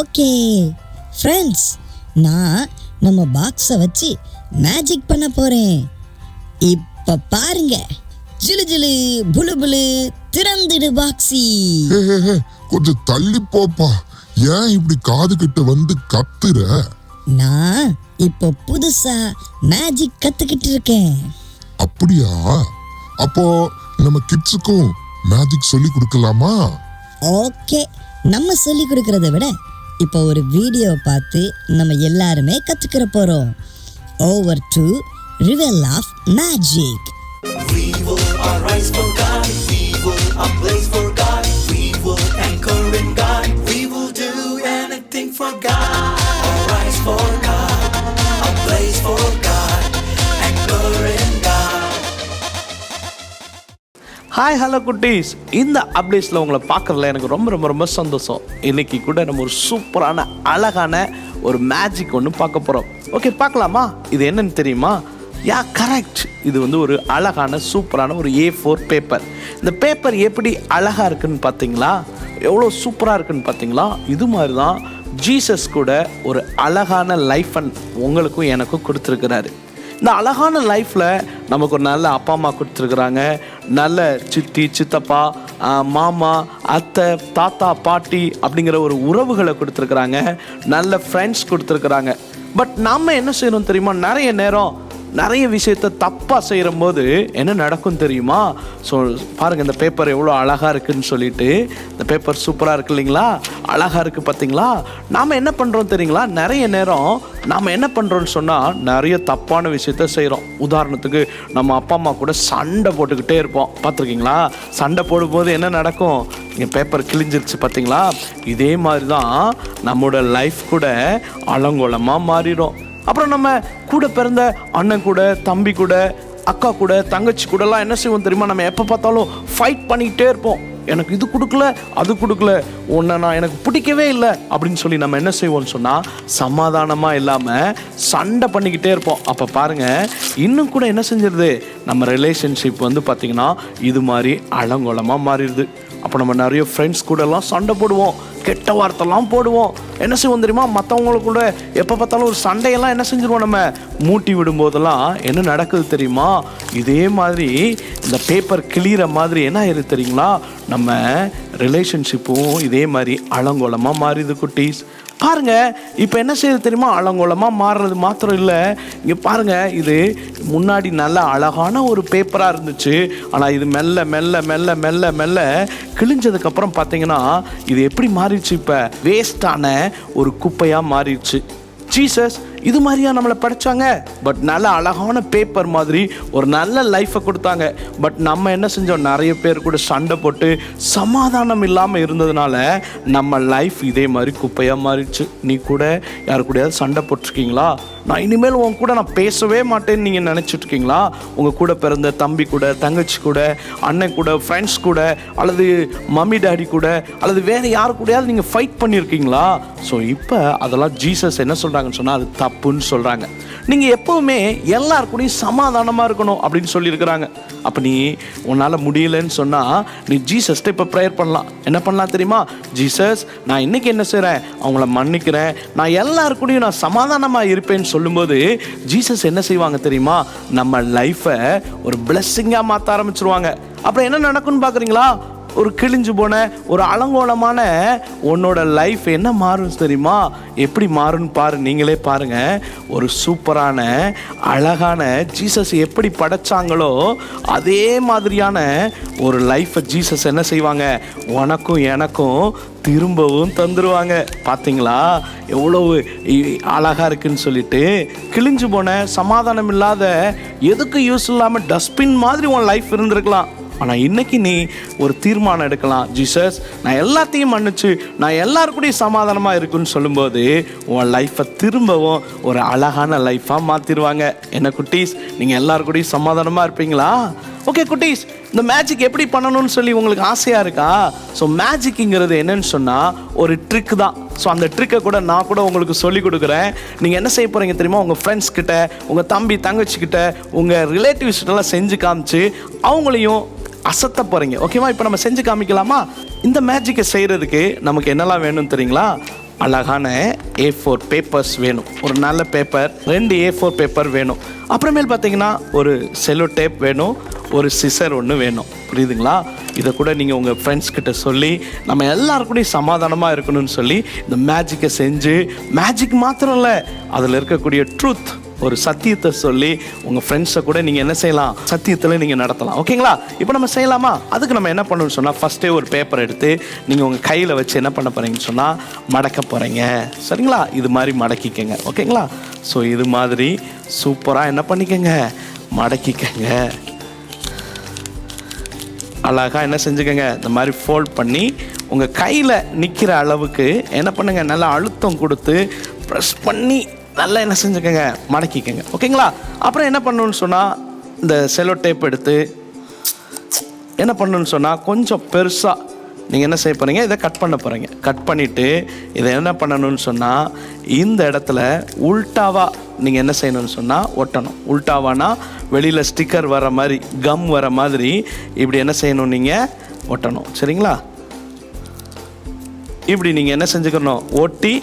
ஓகே ஃப்ரெண்ட்ஸ், நான் நம்ம பாக்ஸை வச்சு மேஜிக் பண்ண போறேன். இப்ப பாருங்க, ஜிலு ஜிலு புலு புலு திறந்துடு பாக்ஸி. கொஞ்சம் தள்ளி போப்பா, ஏன் இப்படி காது கிட்ட வந்து கத்துற? நான் இப்போ புதுசா மேஜிக் கத்துக்கிட்டு இருக்கேன். அப்படியா? அப்போ நம்ம கிட்ஸுக்கும் மேஜிக் சொல்லி கொடுக்கலாமா? ஓகே, நம்ம சொல்லி கொடுக்கறத விட இப்போ ஒரு வீடியோ பார்த்து நம்ம எல்லாருமே கத்துக்கிற போறோம். Over to revel of magic. We will arise for God, we will a place for God, we will anchor in God, we will do anything for God. Arise for God, a place for God, anchor in God. Hi hello குட்டீஸ், இந்த அப்டேட்ஸில் உங்களை பார்க்குறதுல எனக்கு ரொம்ப ரொம்ப ரொம்ப சந்தோஷம். இன்றைக்கி கூட நம்ம ஒரு சூப்பரான அழகான ஒரு மேஜிக் ஒன்று பார்க்க போகிறோம். ஓகே, பார்க்கலாமா? இது என்னன்னு தெரியுமா? யா, கரெக்ட். இது வந்து ஒரு அழகான சூப்பரான ஒரு A4 பேப்பர். இந்த பேப்பர் எப்படி அழகாக இருக்குன்னு பார்த்தீங்களா? எவ்வளோ சூப்பராக இருக்குன்னு பார்த்தீங்களா? இது மாதிரி தான் ஜீசஸ் கூட ஒரு அழகான லைஃப் உங்களுக்கும் எனக்கும் கொடுத்துருக்கிறாரு. இந்த அழகான லைஃப்பில் நமக்கு ஒரு நல்ல அப்பா அம்மா கொடுத்துருக்குறாங்க, நல்ல சித்தி சித்தப்பா மாமா அத்தை தாத்தா பாட்டி அப்படிங்கிற ஒரு உறவுகளை கொடுத்துருக்குறாங்க, நல்ல ஃப்ரெண்ட்ஸ் கொடுத்துருக்குறாங்க. பட் நம்ம என்ன செய்யணும் தெரியுமா? நிறைய நேரம் நிறைய விஷயத்த தப்பாக செய்கிற போது என்ன நடக்கும் தெரியுமா? ஸோ பாருங்கள், இந்த பேப்பர் எவ்வளோ அழகாக இருக்குதுன்னு சொல்லிட்டு, இந்த பேப்பர் சூப்பராக இருக்கு இல்லைங்களா? அழகாக இருக்குது பார்த்தீங்களா? நாம் என்ன பண்ணுறோம் தெரியுங்களா? நிறைய நேரம் நாம் என்ன பண்ணுறோன்னு சொன்னால் நிறைய தப்பான விஷயத்த செய்கிறோம். உதாரணத்துக்கு, நம்ம அப்பா அம்மா கூட சண்டை போட்டுக்கிட்டே இருப்போம். பார்த்துருக்கீங்களா? சண்டை போடும்போது என்ன நடக்கும்? இங்கே பேப்பர் கிழிஞ்சிருச்சு பார்த்தீங்களா? இதே மாதிரி தான் நம்மளோட லைஃப் கூட அலங்கோலமாக மாறிடும். அப்புறம் நம்ம கூட பிறந்த அண்ணன் கூட, தம்பி கூட, அக்கா கூட, தங்கச்சி கூடலாம் என்ன செய்வோம் தெரியுமா? நம்ம எப்போ பார்த்தாலும் ஃபைட் பண்ணிக்கிட்டே இருப்போம். எனக்கு இது கொடுக்கல, அது கொடுக்கல, உன்னை நான் எனக்கு பிடிக்கவே இல்லை அப்படின்னு சொல்லி நம்ம என்ன செய்வோம்னு சொன்னால் சமாதானமாக இல்லாமல் சண்டை பண்ணிக்கிட்டே இருப்போம். அப்போ பாருங்கள், இன்னும் கூட என்ன செஞ்சிருது? நம்ம ரிலேஷன்ஷிப் வந்து பார்த்திங்கன்னா இது மாதிரி அலங்கோலமாக மாறிடுது. அப்போ நம்ம நிறைய ஃப்ரெண்ட்ஸ் கூடலாம் சண்டை போடுவோம், கெட்ட வார்த்தைலாம் போடுவோம். என்ன செய்வோம் தெரியுமா? மற்றவங்களுக்கு கூட எப்போ பார்த்தாலும் ஒரு சண்டையெல்லாம் என்ன செஞ்சுருவோம்? நம்ம மூட்டி விடும்போதெல்லாம் என்ன நடக்குது தெரியுமா? இதே மாதிரி இந்த பேப்பர் கிளியிற மாதிரி என்ன ஆயிடுது தெரியுங்களா? நம்ம ரிலேஷன்ஷிப்பும் இதே மாதிரி அலங்கோலமாக மாறிது குட்டீஸ். பாருங்க, இப்போ என்ன செய்யுது தெரியுமா? அலங்கோலமாக மாறுறது மாத்திரம் இல்லை, இங்கே பாருங்க, இது முன்னாடி நல்ல அழகான ஒரு பேப்பராக இருந்துச்சு. ஆனால் இது மெல்ல மெல்ல மெல்ல மெல்ல மெல்ல கிழிஞ்சதுக்கப்புறம் பார்த்தீங்கன்னா இது எப்படி மாறிடுச்சு? இப்போ வேஸ்டான ஒரு குப்பையாக மாறிடுச்சு. ஜீசஸ் இது மாதிரியா நம்மளை படித்தாங்க? பட் நல்ல அழகான பேப்பர் மாதிரி ஒரு நல்ல லைஃப்பை கொடுத்தாங்க. பட் நம்ம என்ன செஞ்சோம்? நிறைய பேர் கூட சண்டை போட்டு சமாதானம் இல்லாமல் இருந்ததுனால நம்ம லைஃப் இதே மாதிரி குப்பையாக மாறிடுச்சு. நீ கூட யாரு கூடயாவது சண்டை போட்டிருக்கீங்களா? நான் இனிமேல் உன் கூட நான் பேசவே மாட்டேன்னு நீங்கள் நினச்சிட்டு இருக்கீங்களா? உங்கள் கூட பிறந்த தம்பி கூட, தங்கச்சி கூட, அண்ணன் கூட, ஃப்ரெண்ட்ஸ் கூட, அல்லது மம்மி டாடி கூட, அல்லது வேறு யாரு கூடயாவது நீங்கள் ஃபைட் பண்ணியிருக்கீங்களா? ஸோ இப்போ அதெல்லாம் ஜீசஸ் என்ன சொல்கிறாங்கன்னு சொன்னால் அது தப்புன்னு சொல்கிறாங்க. நீங்கள் எப்போவுமே எல்லார் கூடயும் சமாதானமாக இருக்கணும் அப்படின்னு சொல்லியிருக்கிறாங்க. அப்போ நீ உன்னால் முடியலைன்னு சொன்னால் நீ ஜீசஸ்கிட்ட இப்போ ப்ரேயர் பண்ணலாம். என்ன பண்ணலாம் தெரியுமா? ஜீசஸ், நான் இன்றைக்கி என்ன செய்கிறேன்? அவங்கள மன்னிக்கிறேன், நான் எல்லார் கூடயும் நான் சமாதானமாக இருப்பேன்னு சொல்லும்போது ஜீசஸ் என்ன செய்வாங்க தெரியுமா? நம்ம லைஃப்பை ஒரு பிளெஸ்ஸிங்காக மாற்ற ஆரம்பிச்சிருவாங்க. அப்புறம் என்ன நடக்கும்னு பார்க்குறீங்களா? ஒரு கிழிஞ்சு போன ஒரு அலங்கோலமான உன்னோட லைஃப் என்ன மாறும் தெரியுமா? எப்படி மாறுன்னு பாரு, நீங்களே பாருங்க. ஒரு சூப்பரான அழகான ஜீசஸ் எப்படி படைச்சாங்களோ அதே மாதிரியான ஒரு லைஃப்பை ஜீசஸ் என்ன செய்வாங்க? உனக்கும் எனக்கும் திரும்பவும் தந்துருவாங்க. பார்த்தீங்களா எவ்வளவு அழகாக இருக்குன்னு சொல்லிட்டு. கிழிஞ்சு போன சமாதானம் இல்லாத எதுக்கு யூஸ் இல்லாமல் டஸ்ட்பின் மாதிரி உன் லைஃப் இருந்திருக்கலாம். ஆனால் இன்றைக்கி நீ ஒரு தீர்மானம் எடுக்கலாம். ஜீசஸ், நான் எல்லாத்தையும் மன்னிச்சு நான் எல்லாருக்கூடையும் சமாதானமாக இருக்குன்னு சொல்லும்போது உன் லைஃப்பை திரும்பவும் ஒரு அழகான லைஃப்பாக மாற்றிடுவாங்க. என்ன குட்டீஸ், நீங்கள் எல்லாருக்கூடையும் சமாதானமாக இருப்பீங்களா? ஓகே குட்டீஸ், இந்த மேஜிக் எப்படி பண்ணணும்னு சொல்லி உங்களுக்கு ஆசையாக இருக்கா? ஸோ மேஜிக்குங்கிறது என்னன்னு சொன்னால் ஒரு ட்ரிக் தான். ஸோ அந்த ட்ரிக்கை கூட நான் கூட உங்களுக்கு சொல்லிக் கொடுக்குறேன். நீங்கள் என்ன செய்ய போகிறீங்க தெரியுமா? உங்கள் ஃப்ரெண்ட்ஸ் கிட்ட, உங்கள் தம்பி தங்கச்சிக்கிட்ட, உங்கள் ரிலேட்டிவ்ஸ்கிட்டலாம் செஞ்சு காமிச்சு அவங்களையும் அசத்த போகிறீங்க. ஓகேவா? இப்போ நம்ம செஞ்சு காமிக்கலாமா? இந்த மேஜிக்கை செய்கிறதுக்கு நமக்கு என்னெல்லாம் வேணும்னு தெரியுங்களா? அழகான A4 பேப்பர்ஸ் வேணும். ஒரு நல்ல பேப்பர், 2 A4 பேப்பர் வேணும். அப்புறமேல் பார்த்தீங்கன்னா ஒரு செல்லோ டேப் வேணும், ஒரு சிசர் ஒன்று வேணும். புரியுதுங்களா? இதை கூட நீங்கள் உங்கள் ஃப்ரெண்ட்ஸ் கிட்ட சொல்லி நம்ம எல்லாருக்கூடையும் சமாதானமாக இருக்கணும்னு சொல்லி இந்த மேஜிக்கை செஞ்சு, மேஜிக் மாத்திரம் இல்லை, அதில் இருக்கக்கூடிய ட்ரூத், ஒரு சத்தியத்தை சொல்லி உங்கள் ஃப்ரெண்ட்ஸை கூட நீங்கள் என்ன செய்யலாம்? சத்தியத்தில் நீங்கள் நடத்தலாம். ஓகேங்களா? இப்போ நம்ம செய்யலாமா? அதுக்கு நம்ம என்ன பண்ணணும்னு சொன்னால் ஃபஸ்ட்டே ஒரு பேப்பர் எடுத்து நீங்கள் உங்கள் கையில் வச்சு என்ன பண்ண போகிறீங்கன்னு சொன்னால் மடக்க போகிறீங்க. சரிங்களா? இது மாதிரி மடக்கிக்கங்க. ஓகேங்களா? ஸோ இது மாதிரி சூப்பராக என்ன பண்ணிக்கங்க? மடக்கிக்கங்க. அழகாக என்ன செஞ்சுக்கங்க? இந்த மாதிரி ஃபோல்ட் பண்ணி உங்கள் கையில் நிற்கிற அளவுக்கு என்ன பண்ணுங்க? நல்லா அழுத்தம் கொடுத்து ப்ரெஸ் பண்ணி நல்லா என்ன செஞ்சுக்கங்க? மடக்கிக்கங்க. ஓகேங்களா? அப்புறம் என்ன பண்ணணும்னு சொன்னால் இந்த செல்லோ டேப் எடுத்து என்ன பண்ணணும்னு சொன்னால் கொஞ்சம் பெருசாக நீங்கள் என்ன செய்ய போகிறீங்க? இதை கட் பண்ண போகிறீங்க. கட் பண்ணிவிட்டு இதை என்ன பண்ணணும்னு சொன்னால் இந்த இடத்துல உல்டாவாக நீங்கள் என்ன செய்யணும்னு சொன்னால் ஒட்டணும். உல்டாவானா வெளியில் ஸ்டிக்கர் வர மாதிரி, கம் வர மாதிரி இப்படி என்ன செய்யணும்? நீங்கள் ஒட்டணும். சரிங்களா? இப்படி நீங்கள் என்ன செஞ்சுக்கணும்? ஒட்டி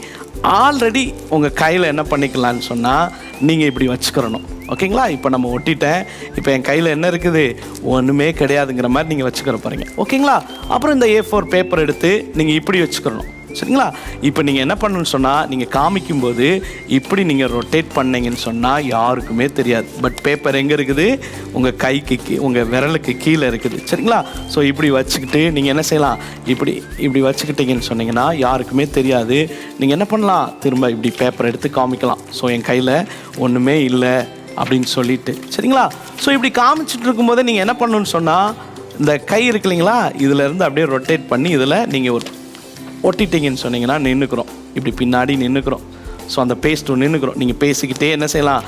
ஆல்ரெடி உங்கள் கையில் என்ன பண்ணிக்கலான்னு சொன்னால் நீங்கள் இப்படி வச்சுக்கிறணும். ஓகேங்களா? இப்போ நம்ம ஒட்டிட்டேன். இப்போ என் கையில் என்ன இருக்குது? ஒன்றுமே கிடையாதுங்கிற மாதிரி நீங்கள் வச்சுக்கிற போகிறீங்க. ஓகேங்களா? அப்புறம் இந்த A4 பேப்பர் எடுத்து நீங்கள் இப்படி வச்சுக்கிறணும். சரிங்களா? இப்போ நீங்கள் என்ன பண்ணணும்னு சொன்னால் நீங்கள் காமிக்கும்போது இப்படி நீங்கள் ரொட்டேட் பண்ணீங்கன்னு சொன்னால் யாருக்குமே தெரியாது. பட் பேப்பர் எங்கே இருக்குது? உங்கள் கைக்கு, உங்கள் விரலுக்கு கீழே இருக்குது. சரிங்களா? ஸோ இப்படி வச்சுக்கிட்டு நீங்கள் என்ன செய்யலாம்? இப்படி வச்சுக்கிட்டீங்கன்னு சொன்னீங்கன்னா யாருக்குமே தெரியாது. நீங்கள் என்ன பண்ணலாம்? திரும்ப இப்படி பேப்பர் எடுத்து காமிக்கலாம். ஸோ என் கையில் ஒன்றுமே இல்லை அப்படின்னு சொல்லிட்டு. சரிங்களா? ஸோ இப்படி காமிச்சிட்டு இருக்கும்போது நீங்கள் என்ன பண்ணணும்னு சொன்னால் இந்த கை இருக்கு இல்லைங்களா? இதிலேருந்து அப்படியே ரொட்டேட் பண்ணி இதில் நீங்கள் ஒரு ஒட்டிட்டீங்கன்னு சொன்னீங்கன்னா நின்றுக்கிறோம். இப்படி பின்னாடி நின்றுக்கிறோம். ஸோ அந்த பேஸ்ட்டு நின்றுக்கிறோம். நீங்கள் பேசிக்கிட்டே என்ன செய்யலாம்?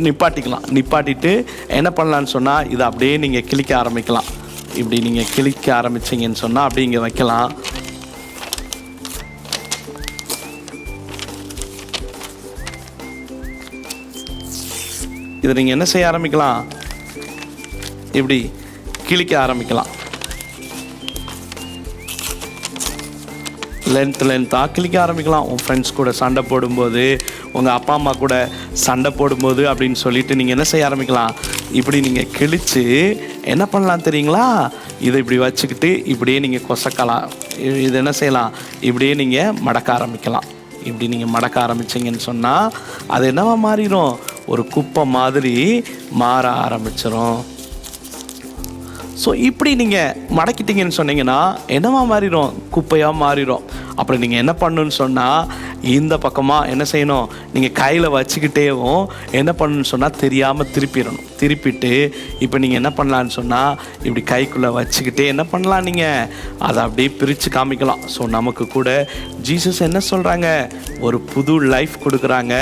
நிப்பாட்டிக்கலாம். நிப்பாட்டிட்டு என்ன பண்ணலான்னு சொன்னால் இதை அப்படியே நீங்கள் கிழிக்க ஆரம்பிக்கலாம். இப்படி நீங்கள் கிழிக்க ஆரம்பிச்சிங்கன்னு சொன்னால் அப்படியே இங்கே வைக்கலாம். இதை நீங்கள் என்ன செய்ய ஆரம்பிக்கலாம்? இப்படி கிழிக்க ஆரம்பிக்கலாம். லென்த்தாக கிழிக்க ஆரம்பிக்கலாம். உங்கள் ஃப்ரெண்ட்ஸ் கூட சண்டை போடும்போது, உங்கள் அப்பா அம்மா கூட சண்டை போடும்போது அப்படின்னு சொல்லிட்டு நீங்கள் என்ன செய்ய ஆரம்பிக்கலாம்? இப்படி நீங்கள் கிழித்து என்ன பண்ணலாம் தெரியுங்களா? இதை இப்படி வச்சுக்கிட்டு இப்படியே நீங்கள் கொசக்கலாம். இது என்ன செய்யலாம்? இப்படியே நீங்கள் மடக்க ஆரம்பிக்கலாம். இப்படி நீங்கள் மடக்க ஆரம்பிச்சிங்கன்னு சொன்னால் அது என்னவா மாறிடும்? ஒரு குப்பை மாதிரி மாற ஆரம்பிச்சிடும். ஸோ இப்படி நீங்கள் மடக்கிட்டீங்கன்னு சொன்னீங்கன்னா என்னவா மாறிடும்? குப்பையாக மாறிடும். அப்புறம் நீங்கள் என்ன பண்ணணுன்னு சொன்னால் இந்த பக்கமாக என்ன செய்யணும், நீங்கள் கையில் வச்சுக்கிட்டேவும் என்ன பண்ணணும்னு சொன்னால் தெரியாமல் திருப்பிடணும். திருப்பிட்டு இப்போ நீங்கள் என்ன பண்ணலான்னு சொன்னால் இப்படி கைக்குள்ளே வச்சுக்கிட்டே என்ன பண்ணலாம், நீங்கள் அதை அப்படியே பிரித்து காமிக்கலாம். ஸோ நமக்கு கூட ஜீசஸ் என்ன சொல்கிறாங்க, ஒரு புது லைஃப் கொடுக்குறாங்க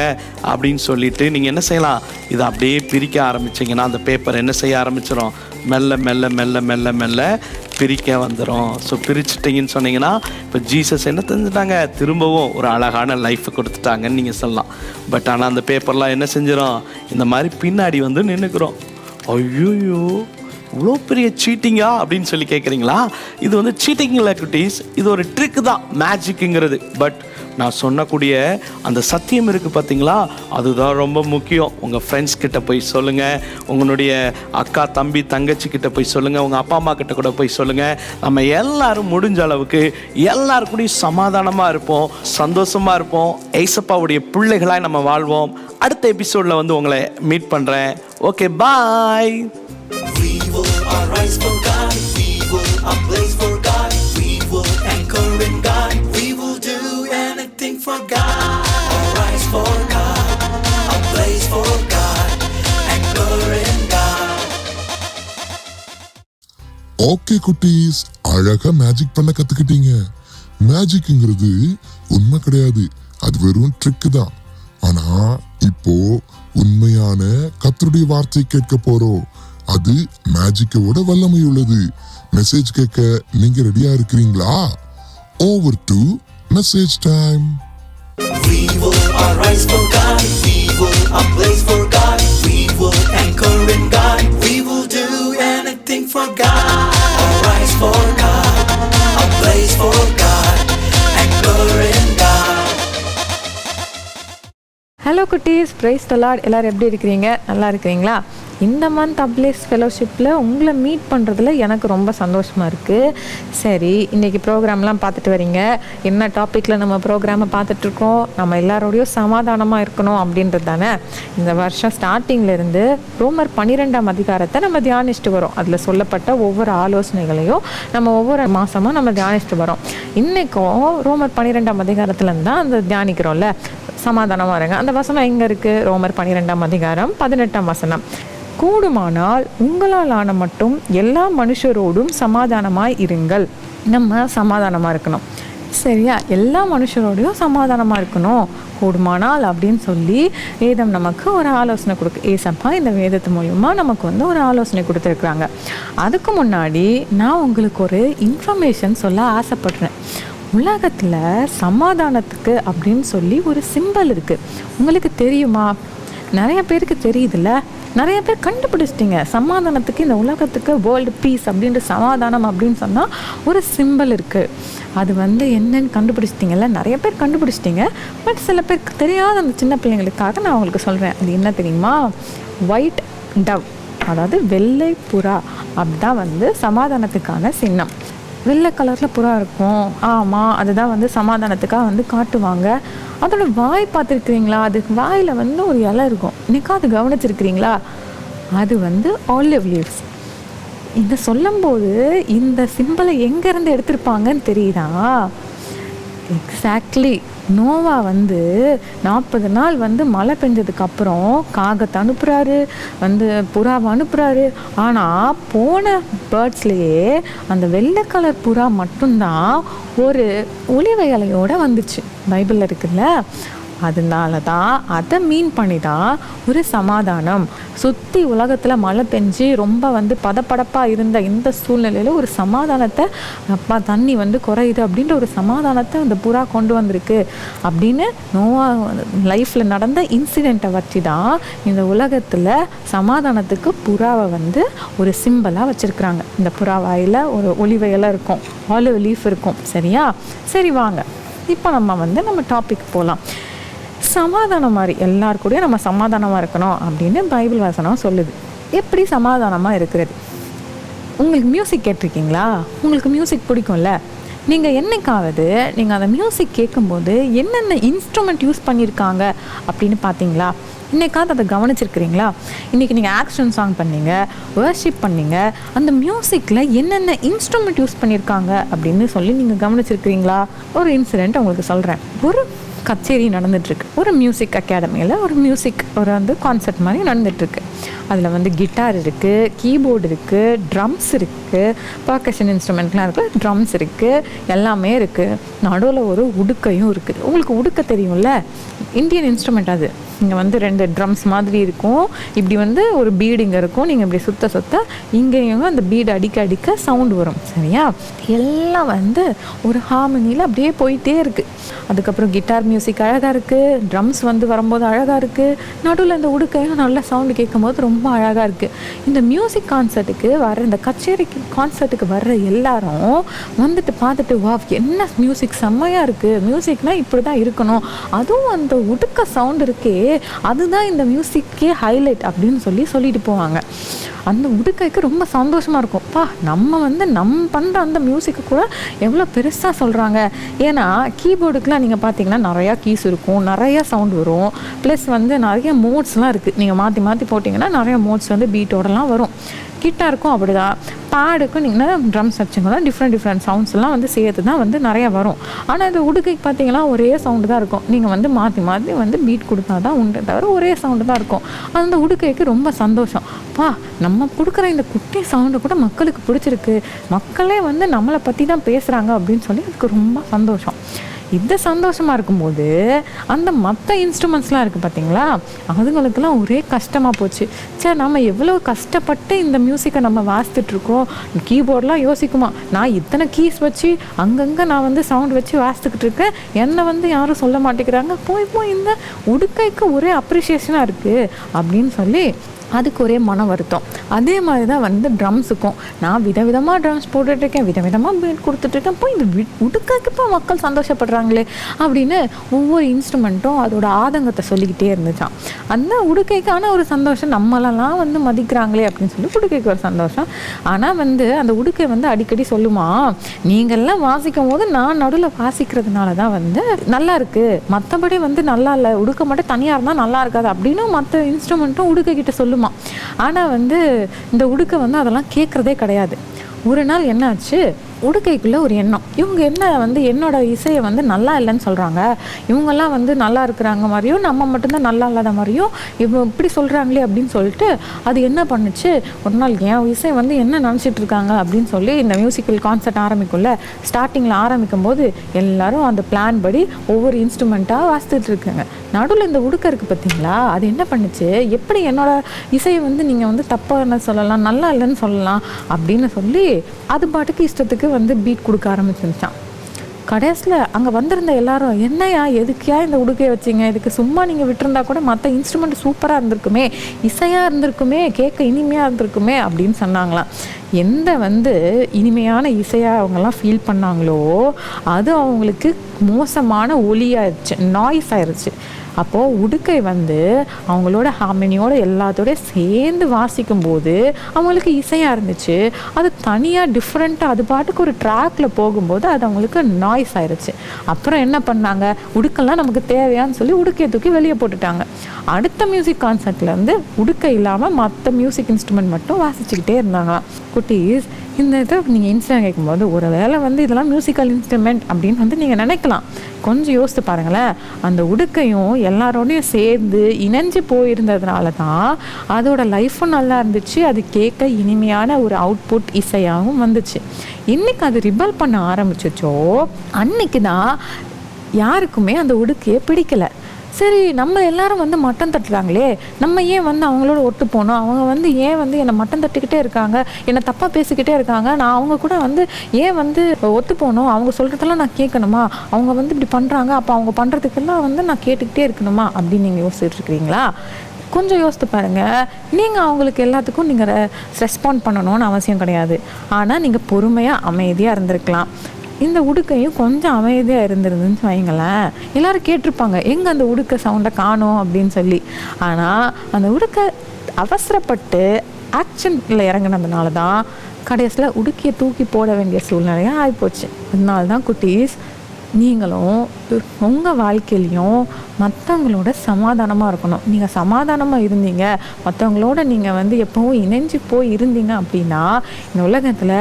அப்படின்னு சொல்லிட்டு நீங்கள் என்ன செய்யலாம், இதை அப்படியே பிரிக்க ஆரம்பிச்சிங்கன்னா அந்த பேப்பர் என்ன செய்ய ஆரம்பிச்சிடும், மெல்ல மெல்ல மெல்ல மெல்ல மெல்ல பிரிக்க வந்துடும். ஸோ பிரிச்சுட்டிங்கன்னு சொன்னீங்கன்னா இப்போ ஜீசஸ் என்ன தெரிஞ்சுட்டாங்க, திரும்பவும் ஒரு அழகான லைஃப்பை கொடுத்துட்டாங்கன்னு நீங்கள் சொல்லலாம். பட் ஆனால் அந்த பேப்பர்லாம் என்ன செஞ்சிடும், இந்த மாதிரி பின்னாடி வந்து நின்றுக்கிறோம். ஐயோயோ இவ்வளோ பெரிய சீட்டிங்கா அப்படின்னு சொல்லி கேட்குறீங்களா? இது வந்து சீட்டிங் இல்லை குட்டீஸ், இது ஒரு ட்ரிக் தான், மேஜிக்குங்கிறது. பட் நான் சொன்னக்கூடிய அந்த சத்தியம் இருக்குது பார்த்தீங்களா, அதுதான் ரொம்ப முக்கியம். உங்கள் ஃப்ரெண்ட்ஸ் கிட்ட போய் சொல்லுங்கள், உங்களுடைய அக்கா தம்பி தங்கச்சி கிட்ட போய் சொல்லுங்கள், உங்கள் அப்பா அம்மா கிட்ட கூட போய் சொல்லுங்கள். நம்ம எல்லாரும் முடிஞ்ச அளவுக்கு எல்லாருக்கூடையும் சமாதானமாக இருப்போம், சந்தோஷமாக இருப்போம், ஏசப்பாவுடைய பிள்ளைகளாக நம்ம வாழ்வோம். அடுத்த எபிசோடில் வந்து உங்களை மீட் பண்ணுறேன். Okay, bye. We will arise for God. We will ablaze for God. We will anchor in God. We will do anything for God. Arise for God. Ablaze for God. Anchor in God. Okay குட்டீஸ், அழகா magic பண்ண கத்துக்கிட்டீங்க. மேஜிக்ங்கிறது உண்மை கிடையாது, அது வெறும் trick தான். ஆனா இப்போ உண்மையான கர்த்தருடைய வார்த்தை கேட்க போறோம். அது மேஜிக்கோட வல்லமை உள்ளது. மெசேஜ் கேட்க நீங்க ரெடியா இருக்கிறீங்களா? Over to message time. We will arise for God. We will ablaze for God. We will anchor in God. We will do anything for God. Arise for God. Ablaze for God. Anchor in God. Hello குட்டீஸ், praise the Lord. எல்லோரும் எப்படி இருக்கிறீங்க? நல்லா இருக்கிறீங்களா? இந்த month அப்லேஸ் ஃபெலோஷிப்பில் உங்களை meet பண்ணுறதுல எனக்கு ரொம்ப சந்தோஷமாக இருக்குது. சரி, இன்றைக்கி ப்ரோக்ராம்லாம் பார்த்துட்டு வரீங்க. என்ன டாப்பிக்கில் நம்ம ப்ரோக்ராமை பார்த்துட்ருக்கோம்? நம்ம எல்லாரோடையும் சமாதானமாக இருக்கணும் அப்படின்றது தானே. இந்த வருஷம் ஸ்டார்டிங்லேருந்து ரோமர் 12ஆம் அதிகாரத்தை நம்ம தியானிச்சுட்டு வரோம். அதில் சொல்லப்பட்ட ஒவ்வொரு ஆலோசனைகளையும் நம்ம ஒவ்வொரு மாதமும் நம்ம தியானிச்சுட்டு வரோம். இன்றைக்கும் ரோமர் 12ஆம் அதிகாரத்துலேருந்து தான் அந்த தியானிக்கிறோம்ல, சமாதானமாக இருங்க. அந்த வசனம் எங்கே இருக்குது? ரோமர் 12ஆம் அதிகாரம் 18ஆம் வசனம். கூடுமானால் உங்களால் ஆன மட்டும் எல்லா மனுஷரோடும் சமாதானமாய் இருங்கள். நம்ம சமாதானமாக இருக்கணும், சரியா? எல்லா மனுஷரோடையும் சமாதானமாக இருக்கணும் கூடுமானால் அப்படின்னு சொல்லி வேதம் நமக்கு ஒரு ஆலோசனை கொடுக்கு. ஏசப்பா இந்த வேதத்து மூலமாக நமக்கு வந்து ஒரு ஆலோசனை கொடுத்துருக்குறாங்க. அதுக்கு முன்னாடி நான் உங்களுக்கு ஒரு இன்ஃபர்மேஷன் சொல்ல ஆசைப்படுறேன். உலகத்தில் சமாதானத்துக்கு அப்படின்னு சொல்லி ஒரு சிம்பல் இருக்குது. உங்களுக்கு தெரியுமா? நிறைய பேருக்கு தெரியுதுல்ல, நிறைய பேர் கண்டுபிடிச்சிட்டிங்க. சமாதானத்துக்கு இந்த உலகத்துக்கு வேர்ல்டு பீஸ் அப்படின்ற சமாதானம் அப்படின்னு சொன்னால் ஒரு சிம்பல் இருக்குது. அது வந்து என்னன்னு கண்டுபிடிச்சிட்டிங்கல்ல, நிறைய பேர் கண்டுபிடிச்சிட்டிங்க. பட் சில பேருக்கு தெரியாத அந்த சின்ன பிள்ளைங்களுக்காக நான் உங்களுக்கு சொல்கிறேன். அது என்ன தெரியுமா? ஒயிட் டவ், அதாவது வெள்ளை புறா. அப்படிதான் வந்து சமாதானத்துக்கான சின்னம். வெள்ளை கலரில் புறா இருக்கும். ஆமாம், அதுதான் வந்து சமாதானத்துக்காக வந்து காட்டுவாங்க. அதோட வாய் பார்த்துருக்குறீங்களா? அதுக்கு வாயில் வந்து ஒரு இலை இருக்கும். இன்னைக்கா அது கவனிச்சிருக்கிறீங்களா? அது வந்து ஆலிவ் லீவ்ஸ். இதை சொல்லும்போது இந்த சிம்பலை எங்கேருந்து எடுத்திருப்பாங்கன்னு தெரியுதா? எக்ஸாக்ட்லி, நோவா வந்து 40 நாள் வந்து மழை பெஞ்சதுக்கப்புறம் காகத்தை அனுப்புகிறாரு, வந்து புறாவை அனுப்புகிறாரு. ஆனால் போன பேர்ட்ஸ்லேயே அந்த வெள்ளை கலர் புறா மட்டும்தான் ஒரு ஒலிவ இலையோடு வந்துச்சு. பைபிளில் இருக்குல்ல, அதனால தான் அதை மீன் பண்ணி தான் ஒரு சமாதானம். சுற்றி உலகத்தில் மழை பெஞ்சு ரொம்ப வந்து பதப்படப்பாக இருந்த இந்த சூழ்நிலையில் ஒரு சமாதானத்தை, அப்பா தண்ணி வந்து குறையுது அப்படின்ற ஒரு சமாதானத்தை அந்த புறா கொண்டு வந்திருக்கு அப்படின்னு நோவா லைஃப்பில் நடந்த இன்சிடெண்ட்டை வச்சு தான் இந்த உலகத்தில் சமாதானத்துக்கு புறாவை வந்து ஒரு சிம்பலாக வச்சுருக்குறாங்க. இந்த புறா வாயில் ஒரு ஒலிவ இலை இருக்கும், ஆலிவ் லீஃப் இருக்கும், சரியா? சரி, வாங்க இப்போ நம்ம டாபிக் போகலாம். சமாதானம் மாதிரி எல்லாருக்கூடையும் நம்ம சமாதானமாக இருக்கணும் அப்படின்னு பைபிள் வசனம் சொல்லுது. எப்படி சமாதானமாக இருக்கிறது? உங்களுக்கு மியூசிக் கேட்டிருக்கீங்களா? உங்களுக்கு மியூசிக் பிடிக்கும்ல? நீங்கள் என்னைக்காவது நீங்கள் அந்த மியூசிக் கேட்கும்போது என்னென்ன இன்ஸ்ட்ருமெண்ட் யூஸ் பண்ணியிருக்காங்க அப்படின்னு பார்த்தீங்களா? இன்றைக்காவது அதை கவனிச்சிருக்கிறீங்களா? இன்றைக்கி நீங்கள் ஆக்ஷன் சாங் பண்ணீங்க, வர்ஷிப் பண்ணீங்க, அந்த மியூசிக்கில் என்னென்ன இன்ஸ்ட்ருமெண்ட் யூஸ் பண்ணியிருக்காங்க அப்படின்னு சொல்லி நீங்கள் கவனிச்சிருக்கிறீங்களா? ஒரு இன்சிடெண்ட் உங்களுக்கு சொல்கிறேன். ஒரு கச்சேரி நடந்துகிட்ருக்கு. ஒரு மியூசிக் அகாடமியில் ஒரு மியூசிக் வந்து கான்சர்ட் மாதிரி நடந்துகிட்ருக்கு. அதில் வந்து கிட்டார் இருக்குது, கீபோர்டு இருக்குது, ட்ரம்ஸ் இருக்குது, பர்கஷன் இன்ஸ்ட்ருமெண்ட்லாம் இருக்குது, ட்ரம்ஸ் இருக்குது, எல்லாமே இருக்குது. நடுவில் ஒரு உடுக்கையும் இருக்குது. உங்களுக்கு உடுக்கை தெரியும்ல, இந்தியன் இன்ஸ்ட்ருமெண்ட் அது. இங்கே வந்து 2 ட்ரம்ஸ் மாதிரி இருக்கும், இப்படி வந்து ஒரு பீடு இங்கே இருக்கும், நீங்கள் இப்படி சுத்த இங்கேயும் அந்த பீடு அடிக்க சவுண்டு வரும். சரியா? எல்லாம் வந்து ஒரு ஹார்மனியில் அப்படியே போயிட்டே இருக்குது. அதுக்கப்புறம் கிட்டார் மியூசிக் அழகாக இருக்குது, ட்ரம்ஸ் வந்து வரும்போது அழகாக இருக்குது, நடுவில் இந்த உடுக்கையும் நல்ல சவுண்டு கேட்கும்போது ரொம்ப அழகாக இருக்குது. இந்த மியூசிக் கான்சர்ட்டுக்கு வர, இந்த கச்சேரிக்கு கான்சர்ட்டுக்கு வர்ற எல்லாரும் வந்துட்டு பார்த்துட்டு, வா என்ன மியூசிக் செம்மையாக இருக்குது, மியூசிக்னால் இப்படி தான் இருக்கணும், அதுவும் அந்த உடுக்க சவுண்டு இருக்கே அதுதான் இந்த மியூசிக்கே ஹைலைட் அப்படின்னு சொல்லிட்டு போவாங்க. அந்த உடுக்கைக்கு ரொம்ப சந்தோஷமாக இருக்கும். நம்ம பண்ணுற அந்த மியூசிக்கு கூட எவ்வளோ பெருசாக சொல்கிறாங்க. ஏன்னா கீபோர்டுக்கெலாம் நீங்கள் பார்த்தீங்கன்னா நிறையா கீஸ் இருக்கும், நிறையா சவுண்ட் வரும், ப்ளஸ் வந்து நிறைய மோட்ஸ்லாம் இருக்குது. நீங்கள் மாற்றி போட்டிங்கன்னா நிறைய மோட்ஸ் வந்து பீட்டோடலாம் வரும். கிட்டாருக்கும் அப்படி தான், பேடுக்கும் நீங்கள் ட்ரம்ஸ் வச்சுங்கன்னா டிஃப்ரெண்ட் சவுண்ட்ஸ்லாம் வந்து சேர்த்து தான் வந்து நிறையா வரும். ஆனால் இந்த உடுக்கைக்கு பார்த்தீங்கன்னா ஒரே சவுண்டு தான் இருக்கும். நீங்கள் வந்து மாற்றி வந்து பீட் கொடுத்தா தான் உண்டு தவிர ஒரே சவுண்டு தான் இருக்கும். அந்த உடுக்கைக்கு ரொம்ப சந்தோஷம். நம்ம கொடுக்குற இந்த குட்டி சவுண்டு கூட மக்களுக்கு பிடிச்சிருக்கு, மக்களே வந்து நம்மளை பற்றி தான் பேசுகிறாங்க அப்படின்னு சொல்லி அதுக்கு ரொம்ப சந்தோஷம். இந்த சந்தோஷமாக இருக்கும்போது அந்த மற்ற இன்ஸ்ட்ருமெண்ட்ஸ்லாம் இருக்குது பார்த்தீங்களா, அதுங்களுக்கெல்லாம் ஒரே கஷ்டமாக போச்சு. சரி, நம்ம எவ்வளோ கஷ்டப்பட்டு இந்த மியூசிக்கை நம்ம வாசித்துட்ருக்கோம். கீபோர்டெலாம் யோசிக்குமா, நான் இத்தனை கீஸ் வச்சு அங்கங்கே நான் வந்து சவுண்ட் வச்சு வாசித்துக்கிட்டு இருக்கேன், என்னை வந்து யாரும் சொல்ல மாட்டேங்கிறாங்க, போய் இந்த உடுக்கைக்கு ஒரே அப்ரிஷியேஷனாக இருக்குது அப்படின்னு சொல்லி அதுக்கு ஒரே மன வருத்தம். அதே மாதிரி தான் வந்து ட்ரம்ஸுக்கும், நான் விதவிதமாக ட்ரம்ஸ் போட்டுட்ருக்கேன், விதவிதமாக பீட் கொடுத்துட்ருக்கேன், போய் இந்த உடுக்கைக்கு இப்போ மக்கள் சந்தோஷப்படுறாங்களே அப்படின்னு ஒவ்வொரு இன்ஸ்ட்ருமெண்ட்டும் அதோட ஆதங்கத்தை சொல்லிக்கிட்டே இருந்துச்சான். அந்த உடுக்கைக்கான ஒரு சந்தோஷம், நம்மளெல்லாம் வந்து மதிக்கிறாங்களே அப்படின்னு சொல்லி உடுக்கைக்கு ஒரு சந்தோஷம். ஆனால் வந்து அந்த உடுக்கை வந்து அடிக்கடி சொல்லுமா, நீங்கள்லாம் வாசிக்கும் போது நான் நடுவில் வாசிக்கிறதுனால தான் வந்து நல்லா இருக்குது, மற்றபடி வந்து நல்லா இல்லை, உடுக்க மட்டும் தனியாக இருந்தால் நல்லா இருக்காது அப்படின்னு மற்ற இன்ஸ்ட்ருமெண்ட்டும் உடுக்கைக்கிட்ட சொல்லுமா. ஆனால் வந்து இந்த உடுக்கை வந்து அதெல்லாம் கேட்குறதே கிடையாது. ஒரு நாள் என்ன ஆச்சு, உடுக்கைக்குள்ளே ஒரு எண்ணம், இவங்க என்ன வந்து என்னோட இசையை வந்து நல்லா இல்லைன்னு சொல்கிறாங்க, இவங்கெல்லாம் வந்து நல்லா இருக்கிறாங்க மாதிரியும் நம்ம மட்டும்தான் நல்லா இல்லாத மாதிரியும் இவங்க இப்படி சொல்கிறாங்களே அப்படின்னு சொல்லிட்டு அது என்ன பண்ணுச்சு, ஒரு நாள் என் இசை வந்து என்ன நினச்சிட்டு இருக்காங்க அப்படின்னு சொல்லி இந்த மியூசிக்கல் கான்சர்ட் ஆரம்பிக்கும்ல, ஸ்டார்டிங்கில் ஆரம்பிக்கும் போது எல்லாரும் அந்த பிளான் படி ஒவ்வொரு இன்ஸ்ட்ருமெண்ட்டாக வாசித்துட்டு இருக்காங்க. நடுவில் இந்த உடுக்கை இருக்குது பார்த்தீங்களா, அது என்ன பண்ணுச்சு, எப்படி என்னோட இசையை வந்து நீங்கள் வந்து தப்பாக என்ன சொல்லலாம், நல்லா இல்லைன்னு சொல்லலாம் அப்படின்னு சொல்லி அது பாட்டுக்கு இஷ்டத்துக்கு வந்து பீட் கொடுக்க ஆரம்பிச்சிருச்சான். கடைசியில் அங்கே வந்திருந்த எல்லாரும், என்னையா எதுக்கியா இந்த உடுக்கையை வச்சிங்க, இதுக்கு சும்மா நீங்கள் விட்டுருந்தா கூட மற்ற இன்ஸ்ட்ருமெண்ட் சூப்பராக இருந்திருக்குமே, இசையாக இருந்திருக்குமே, கேட்க இனிமையாக இருந்திருக்குமே அப்படின்னு சொன்னாங்களாம். எந்த வந்து இனிமையான இசையாக அவங்கெல்லாம் ஃபீல் பண்ணாங்களோ அது அவங்களுக்கு மோசமான ஒலியாயிருச்சு, நாய்ஸ் ஆயிடுச்சு. அப்போது உடுக்கை வந்து அவங்களோட ஹார்மனியோட எல்லாத்தோட சேர்ந்து வாசிக்கும்போது அவங்களுக்கு இசையாக இருந்துச்சு, அது தனியாக டிஃப்ரெண்ட்டாக அது பாட்டுக்கு ஒரு ட்ராக்கில் போகும்போது அது அவங்களுக்கு நாய்ஸ் ஆயிடுச்சு. அப்புறம் என்ன பண்ணாங்க, உடுக்கெல்லாம் நமக்கு தேவையான்னு சொல்லி உடுக்கையை தூக்கி வெளியே போட்டுட்டாங்க. அடுத்த மியூசிக் கான்சர்ட்டில் வந்து உடுக்கை இல்லாமல் மற்ற மியூசிக் இன்ஸ்ட்ருமெண்ட் மட்டும் வாசிச்சுக்கிட்டே இருந்தாங்களாம். குட்டீஸ், இந்த இதை நீங்கள் இன்ஸ்ட்ருமெண்ட் கேட்கும்போது ஒரு வேளை வந்து இதெல்லாம் மியூசிக்கல் இன்ஸ்ட்ருமெண்ட் அப்படின்னு வந்து நீங்கள் நினைக்கலாம். கொஞ்சம் யோசித்து பாருங்களேன், அந்த உடுக்கையும் எல்லாரோடையும் சேர்ந்து இணைஞ்சு போயிருந்ததுனால தான் அதோட லைஃப்பும் நல்லா இருந்துச்சு, அது கேட்க இனிமையான ஒரு அவுட்புட் இசையாகவும் வந்துச்சு. இன்றைக்கி அது ரிபல் பண்ண ஆரம்பிச்சிச்சோ அன்னைக்கு தான் யாருக்குமே அந்த உடுக்கையை பிடிக்கலை. சரி, நம்ம எல்லாரும் வந்து மட்டம் தட்டுறாங்களே, நம்ம ஏன் வந்து அவங்களோட ஒட்டு போனோம், அவங்க வந்து ஏன் வந்து என்னை மட்டம் தட்டிக்கிட்டே இருக்காங்க, என்னை தப்பாக பேசிக்கிட்டே இருக்காங்க, நான் அவங்க கூட வந்து ஏன் வந்து ஒத்து போகணும், அவங்க சொல்கிறதெல்லாம் நான் கேட்கணுமா, அவங்க வந்து இப்படி பண்ணுறாங்க, அப்போ அவங்க பண்ணுறதுக்கெல்லாம் வந்து நான் கேட்டுக்கிட்டே இருக்கணுமா அப்படின்னு நீங்கள் யோசிச்சுட்ருக்கிறீங்களா? கொஞ்சம் யோசித்து பாருங்கள். நீங்கள் அவங்களுக்கு எல்லாத்துக்கும் நீங்கள் ரெஸ்பாண்ட் பண்ணணும்னு அவசியம் கிடையாது. ஆனால் நீங்கள் பொறுமையாக அமைதியாக இருந்திருக்கலாம். இந்த உடுக்கையும் கொஞ்சம் அமைதியாக இருந்துருந்துன்னு வைங்களேன், எல்லோரும் கேட்டிருப்பாங்க எங்கே அந்த உடுக்கை சவுண்டை காணோம் அப்படின்னு சொல்லி. ஆனால் அந்த உடுக்கை அவசரப்பட்டு ஆக்ஷனில் இறங்கினதுனால தான் கடைசியில் உடுக்கையை தூக்கி போட வேண்டிய சூழ்நிலையாக ஆகிப்போச்சு. அதனால தான் குட்டீஸ், நீங்களும் உங்கள் வாழ்க்கையிலையும் மற்றவங்களோட சமாதானமாக இருக்கணும். நீங்கள் சமாதானமாக இருந்தீங்க, மற்றவங்களோட நீங்கள் வந்து எப்பவும் இணைஞ்சு போய் இருந்தீங்க அப்படின்னா இந்த உலகத்தில்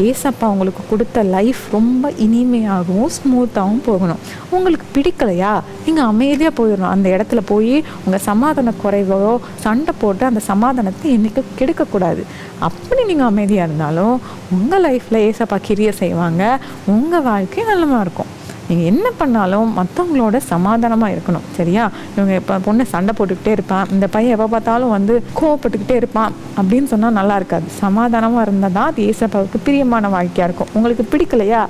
ஏசப்பா உங்களுக்கு கொடுத்த லைஃப் ரொம்ப இனிமையாகவும் ஸ்மூத்தாகவும் போகணும். உங்களுக்கு பிடிக்கலையா, நீங்கள் அமைதியாக போயிடணும். அந்த இடத்துல போய் உங்கள் சமாதான குறைவோ சண்டை போட்டு அந்த சமாதானத்தை என்றைக்கும் கெடுக்கக்கூடாது. அப்படி நீங்கள் அமைதியாக இருந்தாலும் உங்கள் லைஃப்பில் ஏசப்பா கிரியை செய்வாங்க, உங்கள் வாழ்க்கை நல்லமா இருக்கும். நீங்கள் என்ன பண்ணாலும் மற்றவங்களோட சமாதானமாக இருக்கணும். சரியா? இவங்க இப்போ பொண்ணு சண்டை போட்டுக்கிட்டே இருப்பான், இந்த பையன் எப்போ பார்த்தாலும் வந்து கோவப்பட்டுக்கிட்டே இருப்பான் அப்படின்னு சொன்னால் நல்லா இருக்காது. சமாதானமாக இருந்தால் தான் அது ஏசப்பாவுக்கு பிரியமான வாழ்க்கையாக இருக்கும். உங்களுக்கு பிடிக்கலையா,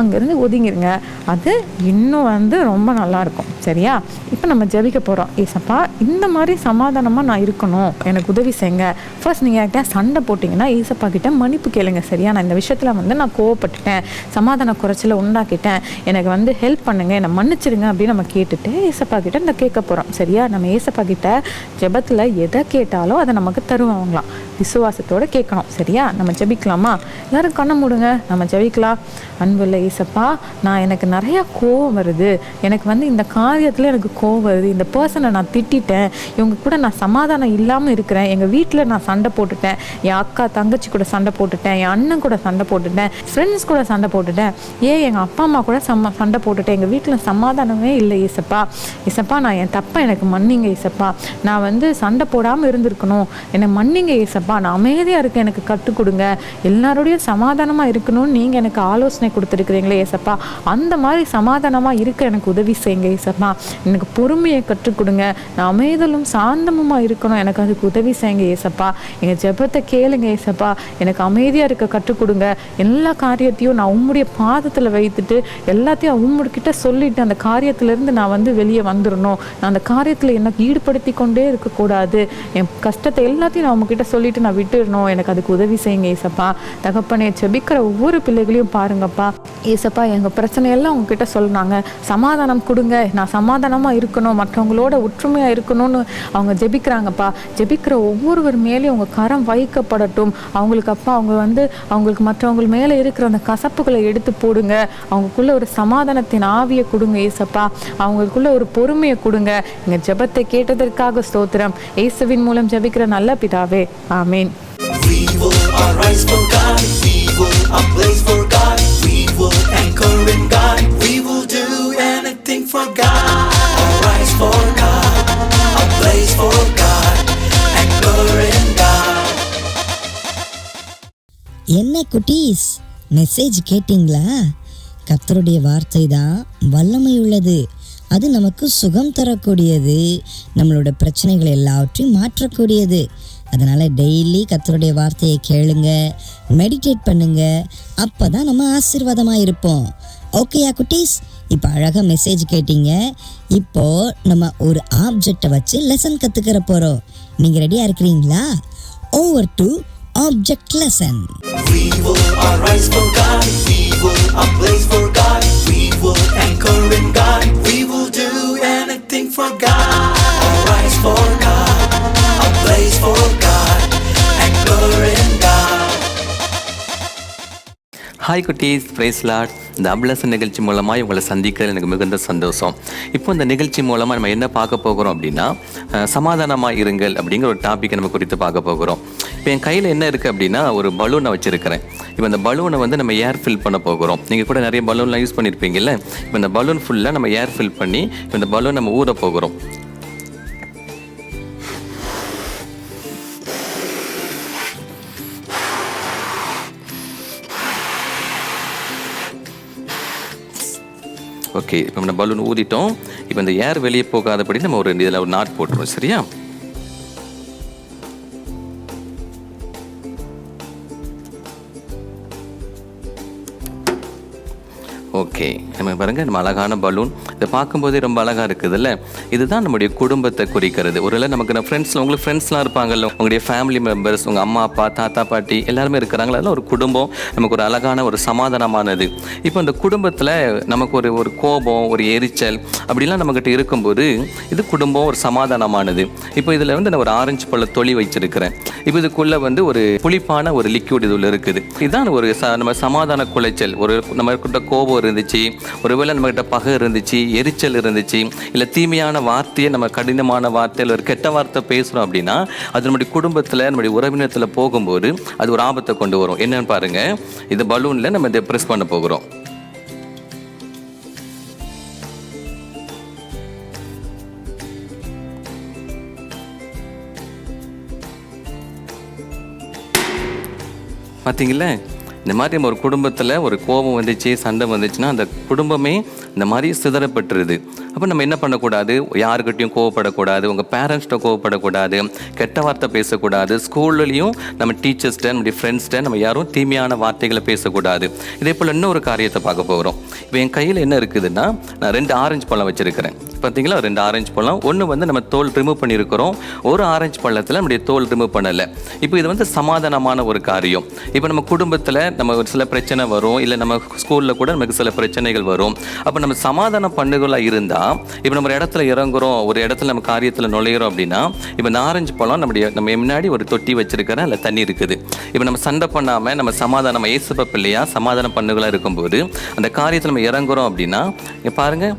அங்கேருந்து ஒதுங்கிருங்க. அது இன்னும் வந்து ரொம்ப நல்லாயிருக்கும். சரியா? இப்போ நம்ம ஜெபிக்க போகிறோம். ஏசப்பா, இந்த மாதிரி சமாதானமாக நான் இருக்கணும், எனக்கு உதவி செய்யுங்க. ஃபர்ஸ்ட் நீங்கள் யார்கிட்ட சண்டை போட்டிங்கன்னா ஏசப்பா கிட்ட மன்னிப்பு கேளுங்க. சரியா? நான் இந்த விஷயத்தில் வந்து நான் கோவப்பட்டுட்டேன், சமாதான குறைச்சலை உண்டாக்கிட்டேன், எனக்கு வந்து ஹெல்ப் பண்ணுங்க, என்னை மன்னிச்சிடுங்க அப்படின்னு நம்ம கேட்டுட்டு ஏசப்பா கிட்ட இந்த கேட்க போகிறோம். சரியா? நம்ம ஏசப்பா கிட்ட ஜெபத்தில் எதை கேட்டாலும் அதை நமக்கு தருவாங்களாம். விசுவாசத்தோடு கேட்கணும். சரியா? நம்ம ஜெபிக்கலாமா? எல்லாரும் கண்ணை மூடுங்க, நம்ம ஜெபிக்கலாம். அன்புள்ள ஏசப்பா, எனக்கு நிறையா கோவம் வருது, எனக்கு வந்து இந்த காரியத்தில் எனக்கு கோவம் வருது, இந்த பர்சனை நான் திட்டேன், இவங்க கூட நான் சமாதானம் இல்லாமல் இருக்கிறேன், எங்கள் வீட்டில் நான் சண்டை போட்டுட்டேன், என் அக்கா தங்கச்சி கூட சண்டை போட்டுட்டேன், என் அண்ணன் கூட சண்டை போட்டுட்டேன், ஃப்ரெண்ட்ஸ் கூட சண்டை போட்டுட்டேன், எங்கள் அப்பா அம்மா கூட சண்டை போட்டுட்டேன், எங்கள் வீட்டில் சமாதானமே இல்லை. ஏசப்பா நான் என் தப்பை எனக்கு மன்னிங்க ஏசப்பா, நான் வந்து சண்டை போடாமல் இருந்திருக்கணும், என்னை மன்னிங்க ஏசப்பா, நான் அமைதியாக இருக்க எனக்கு கற்றுக் கொடுங்க, எல்லாரோடையும் சமாதானமாக இருக்கணும்னு நீங்கள் எனக்கு ஆலோசனை கொடுத்துருக்குறீங்களே ஏசப்பா, அந்த மாதிரி சமாதானமாக இருக்க எனக்கு உதவி செய்யுங்க ஏசப்பா, எனக்கு பொறுமையை கற்றுக் கொடுங்க, நான் அமைதலும் சாந்தமுமாக இருக்கணும், எனக்கு அதுக்கு உதவி செய்யுங்க ஏசப்பா, எங்கள் ஜெபத்தை கேளுங்க ஏசப்பா, எனக்கு அமைதியாக இருக்க கற்றுக் கொடுங்க, எல்லா காரியத்தையும் நான் உம்முடைய பாதத்தில் வைத்துட்டு எல்லாத்தையும் உம்முடிக்கிட்ட சொல்லிட்டு அந்த காரியத்திலேருந்து நான் வந்து வெளியே வந்துடணும், நான் அந்த காரியத்தில் எனக்கு ஈடுபடுத்தி கொண்டே இருக்கக்கூடாது, என் கஷ்டத்தை எல்லாத்தையும் நான் உங்ககிட்ட சொல்லிட்டு நான் விட்டுடணும், எனக்கு அதுக்கு உதவி செய்யுங்க ஏசப்பா. தகப்பனே, ஜெபிக்கிற ஒவ்வொரு பிள்ளைகளையும் பாருங்கப்பா ஏசப்பா, எங்கள் பிரச்சனையெல்லாம் உங்ககிட்ட சொல்கிறாங்க, சமாதானம் கொடுங்க, நான் சமாதானமாக இருக்கணும், மற்றவங்களோட ஒற்றுமையாக இருக்கணும்னு அவங்க ஜெபிக்கிறாங்கப்பா. ஜெபிக்கிற ஒவ்வொருவர் மேலேயும் உங்கள் கரம் வைக்கப்படட்டும். அவங்களுக்கு அப்பா அவங்க வந்து அவங்களுக்கு மற்றவங்க மேலே இருக்கிற அந்த கசப்புகளை எடுத்து போடுங்க, அவங்களுக்குள்ள ஒரு சமாதானத்தின் ஆவியை கொடுங்க ஏசப்பா, அவங்களுக்குள்ள ஒரு பொறுமையை கொடுங்க. எங்கள் ஜெபத்தை கேட்டதற்காக ஸ்தோத்திரம். இயேசுவின் மூலம் ஜெபிக்கிற நல்ல பிதாவே, ஆமீன். We will arise for God, we will ablaze for God, we will anchor in God, we will do anything for God. Arise for God, ablaze for God, anchor in God. என்ன குட்டீஸ், மெசேஜ் கேட்டிங்களா? கர்த்தருடைய வார்த்தை தான் வல்லமை உள்ளது, அது நமக்கு சுகம் தரக்கூடியது, நம்மளோட பிரச்சனைகள் எல்லாவற்றையும் மாற்றக்கூடியது. அதனால் டெய்லி கர்த்தருடைய வார்த்தையை கேளுங்க, மெடிடேட் பண்ணுங்க, அப்போ தான் நம்ம ஆசீர்வாதமாக இருப்போம். ஓகேயா குட்டீஸ்? இப்போ அழகாக மெசேஜ் கேட்டீங்க. இப்போது நம்ம ஒரு ஆப்ஜெக்டை வச்சு லெசன் கற்றுக்கிற போகிறோம். நீங்கள் ரெடியாக இருக்கிறீங்களா? Over to object lesson. We will arise for God, we will ablaze for God, we will anchor in God, we will do anything for God. Arise for God, ablaze for God, anchor in God. Hi குட்டீஸ், price Lord. இந்த அப்லஸ் நிகழ்ச்சி மூலமாக உங்களை சந்திக்கிறது எனக்கு மிகுந்த சந்தோஷம். இப்போ இந்த நிகழ்ச்சி மூலமாக நம்ம என்ன பார்க்க போகிறோம் அப்படின்னா, சமாதானமாக இருங்கள் அப்படிங்கிற ஒரு டாப்பிக்கை நம்ம குறித்து பார்க்க போகிறோம். இப்போ என் கையில் என்ன இருக்குது அப்படின்னா, ஒரு பலூனை வச்சுருக்கிறேன். இப்போ இந்த பலூனை வந்து நம்ம ஏர் ஃபில் பண்ண போகிறோம். நீங்கள் கூட நிறைய பலூன்லாம் யூஸ் பண்ணியிருப்பீங்கல்ல. இப்போ இந்த பலூன் ஃபுல்லாக நம்ம ஏர் ஃபில் பண்ணி இப்போ இந்த பலூன் நம்ம ஊற போகிறோம். ஓகே, இப்போ நம்ம பலூன் ஊதிட்டோம். இப்போ இந்த ஏர் வெளியே போகாதபடி நம்ம இதில் ஒரு நாட் போட்டுருவோம். சரியா? ஓகே, நம்ம பாருங்கள், நம்ம அழகான பலூன். இதை பார்க்கும்போதே ரொம்ப அழகாக இருக்குதுல்ல. இதுதான் நம்முடைய குடும்பத்தை குறிக்கிறது. ஒருவேளை நமக்கு ஃப்ரெண்ட்ஸில் உங்களுக்கு ஃப்ரெண்ட்ஸ்லாம் இருப்பாங்கல்ல, உங்களுடைய ஃபேமிலி மெம்பர்ஸ், உங்கள் அம்மா அப்பா தாத்தா பாட்டி எல்லாருமே இருக்கிறாங்களா, அதெல்லாம் ஒரு குடும்பம், நமக்கு ஒரு அழகான ஒரு சமாதானமானது. இப்போ இந்த குடும்பத்தில் நமக்கு ஒரு கோபம், ஒரு எரிச்சல் அப்படிலாம் நம்மக்கிட்ட இருக்கும்போது இது குடும்பம் ஒரு சமாதானமானது. இப்போ இதில் வந்து நான் ஒரு ஆரஞ்சு பழ தொளி வச்சிருக்கிறேன். இப்போ இதுக்குள்ளே வந்து ஒரு புளிப்பான ஒரு லிக்யூட் இது உள்ள இருக்குது. இதுதான் ஒரு நம்ம சமாதான குலைச்சல். ஒரு நம்மக்கிட்ட கோபம் இருந்துச்சு, ஒருவேளை நம்மகிட்ட பகை இருந்துச்சு, எரிச்சல் இருந்துச்சு, இல்லை தீமையான வார்த்தையை நம்ம கடினமான வார்த்தையில் ஒரு கெட்ட வார்த்தை பேசுகிறோம் அப்படின்னா அது நம்முடைய குடும்பத்தில் நம்முடைய உறவினத்தில் போகும்போது அது ஒரு ஆபத்தை கொண்டு வரும். என்னன்னு பாருங்க, இந்த பலூனில் நம்ம இதை ப்ரெஸ் பண்ண போகிறோம். பார்த்தீங்களா, இந்த மாதிரி நம்ம ஒரு குடும்பத்தில் ஒரு கோபம் வந்துச்சு, சண்டை வந்துச்சுன்னா அந்த குடும்பமே இந்த மாதிரி சிதறப்பட்டுருது. அப்போ நம்ம என்ன பண்ணக்கூடாது, யாருக்கிட்டையும் கோவப்படக்கூடாது, உங்கள் பேரண்ட்ஸ்கிட்ட கோவப்படக்கூடாது, கெட்ட வார்த்தை பேசக்கூடாது, ஸ்கூல்லையும் நம்ம டீச்சர்ஸ்கிட்ட நம்முடைய ஃப்ரெண்ட்ஸ்கிட்ட நம்ம யாரும் தீமையான வார்த்தைகளை பேசக்கூடாது. இதே போல் இன்னொரு காரியத்தை பார்க்க போகிறோம். இப்போ என் கையில் என்ன இருக்குதுன்னா, நான் 2 ஆரஞ்சு பழம் வச்சுருக்கிறேன். பார்த்தீங்களா, 2 ஆரஞ்சு பழம், ஒன்று வந்து நம்ம தோல் ரிமூவ் பண்ணியிருக்கிறோம், ஒரு ஆரஞ்சு பழத்தில் நம்முடைய தோல் ரிமூவ் பண்ணலை. இப்போ இது வந்து சமாதானமான ஒரு காரியம். இப்போ நம்ம குடும்பத்தில் நம்ம ஒரு சில பிரச்சனை வரும், இல்லை நம்ம ஸ்கூலில் கூட நமக்கு சில பிரச்சனைகள் வரும். அப்போ நம்ம சமாதானம் பண்ணுகளாக இருந்தால், இப்போ நம்ம ஒரு இடத்துல இறங்குறோம், ஒரு இடத்துல நம்ம காரியத்தில் நுழையிறோம் அப்படின்னா, இப்போ இந்த ஆரஞ்சு பழம் நம்ம முன்னாடி ஒரு தொட்டி வச்சிருக்கிறேன், அதில் தண்ணி இருக்குது. இப்போ நம்ம சண்டை பண்ணாமல் நம்ம சமாதானம் ஏசுப்ப பிள்ளையா சமாதானம் பண்ணுகளாக இருக்கும்போது அந்த காரியத்தில் நம்ம இறங்குறோம் அப்படின்னா, பாருங்கள்,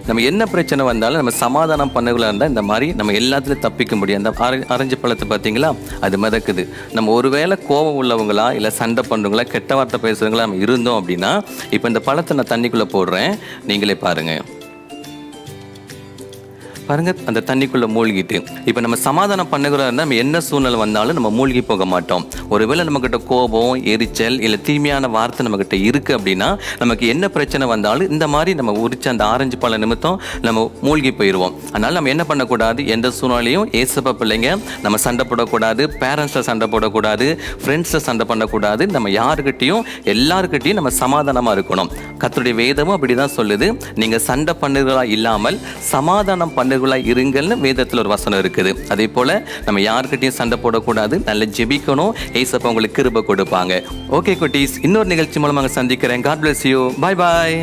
நம்ம என்ன பிரச்சனை வந்தாலும் நம்ம சமாதானம் பண்ணக்குள்ள இருந்தால் இந்த மாதிரி நம்ம எல்லாத்துலையும் தப்பிக்க முடியும். அந்த ஆரஞ்சு பழத்தை பார்த்தீங்களா, அது மிதக்குது. நம்ம ஒருவேளை கோபம் உள்ளவங்களா இல்லை சண்டை பண்ணுறவங்களா கெட்ட வார்த்தை பேசுகிறவங்களா நம்ம இருந்தோம் அப்படின்னா, இப்போ இந்த பழத்தை நான் தண்ணிக்குள்ளே போடுறேன், நீங்களே பாருங்கள். பாருங்கள், அந்த தண்ணிக்குள்ளே மூழ்கிட்டு இப்போ நம்ம சமாதானம் பண்ணுகிறதா இருந்தால் நம்ம என்ன சூழ்நிலை வந்தாலும் நம்ம மூழ்கி போக மாட்டோம். ஒருவேளை நம்மக்கிட்ட கோபம், எரிச்சல் இல்லை தீமையான வார்த்தை நம்மக்கிட்ட இருக்குது அப்படின்னா, நமக்கு என்ன பிரச்சனை வந்தாலும் இந்த மாதிரி நம்ம உரிச்ச அந்த ஆரஞ்சு பழ நிமித்தம் நம்ம மூழ்கி போயிடுவோம். அதனால் நம்ம என்ன பண்ணக்கூடாது, எந்த சூழ்நிலையும் ஏசப்பா பிள்ளைங்க நம்ம சண்டை போடக்கூடாது, பேரண்ட்ஸில் சண்டை போடக்கூடாது, ஃப்ரெண்ட்ஸில் சண்டை பண்ணக்கூடாது. நம்ம யாருக்கிட்டையும் எல்லாருக்கிட்டையும் நம்ம சமாதானமாக இருக்கணும். கர்த்தருடைய வேதமும் அப்படி தான் சொல்லுது, நீங்கள் சண்டை பண்ணுகளா இல்லாமல் சமாதானம் பண்ணுகளா இருங்கள்னு வேதத்தில் ஒரு வசனம் இருக்குது. அதே போல் நம்ம யாருக்கிட்டையும் சண்டை போடக்கூடாது, நல்ல ஜெபிக்கணும், ஏசப்பா உங்களுக்கு கிருபை கொடுப்பாங்க. ஓகே குட்டீஸ், இன்னொரு நிகழ்ச்சி மூலமாக சந்திக்கிறேன். God bless you. Bye bye.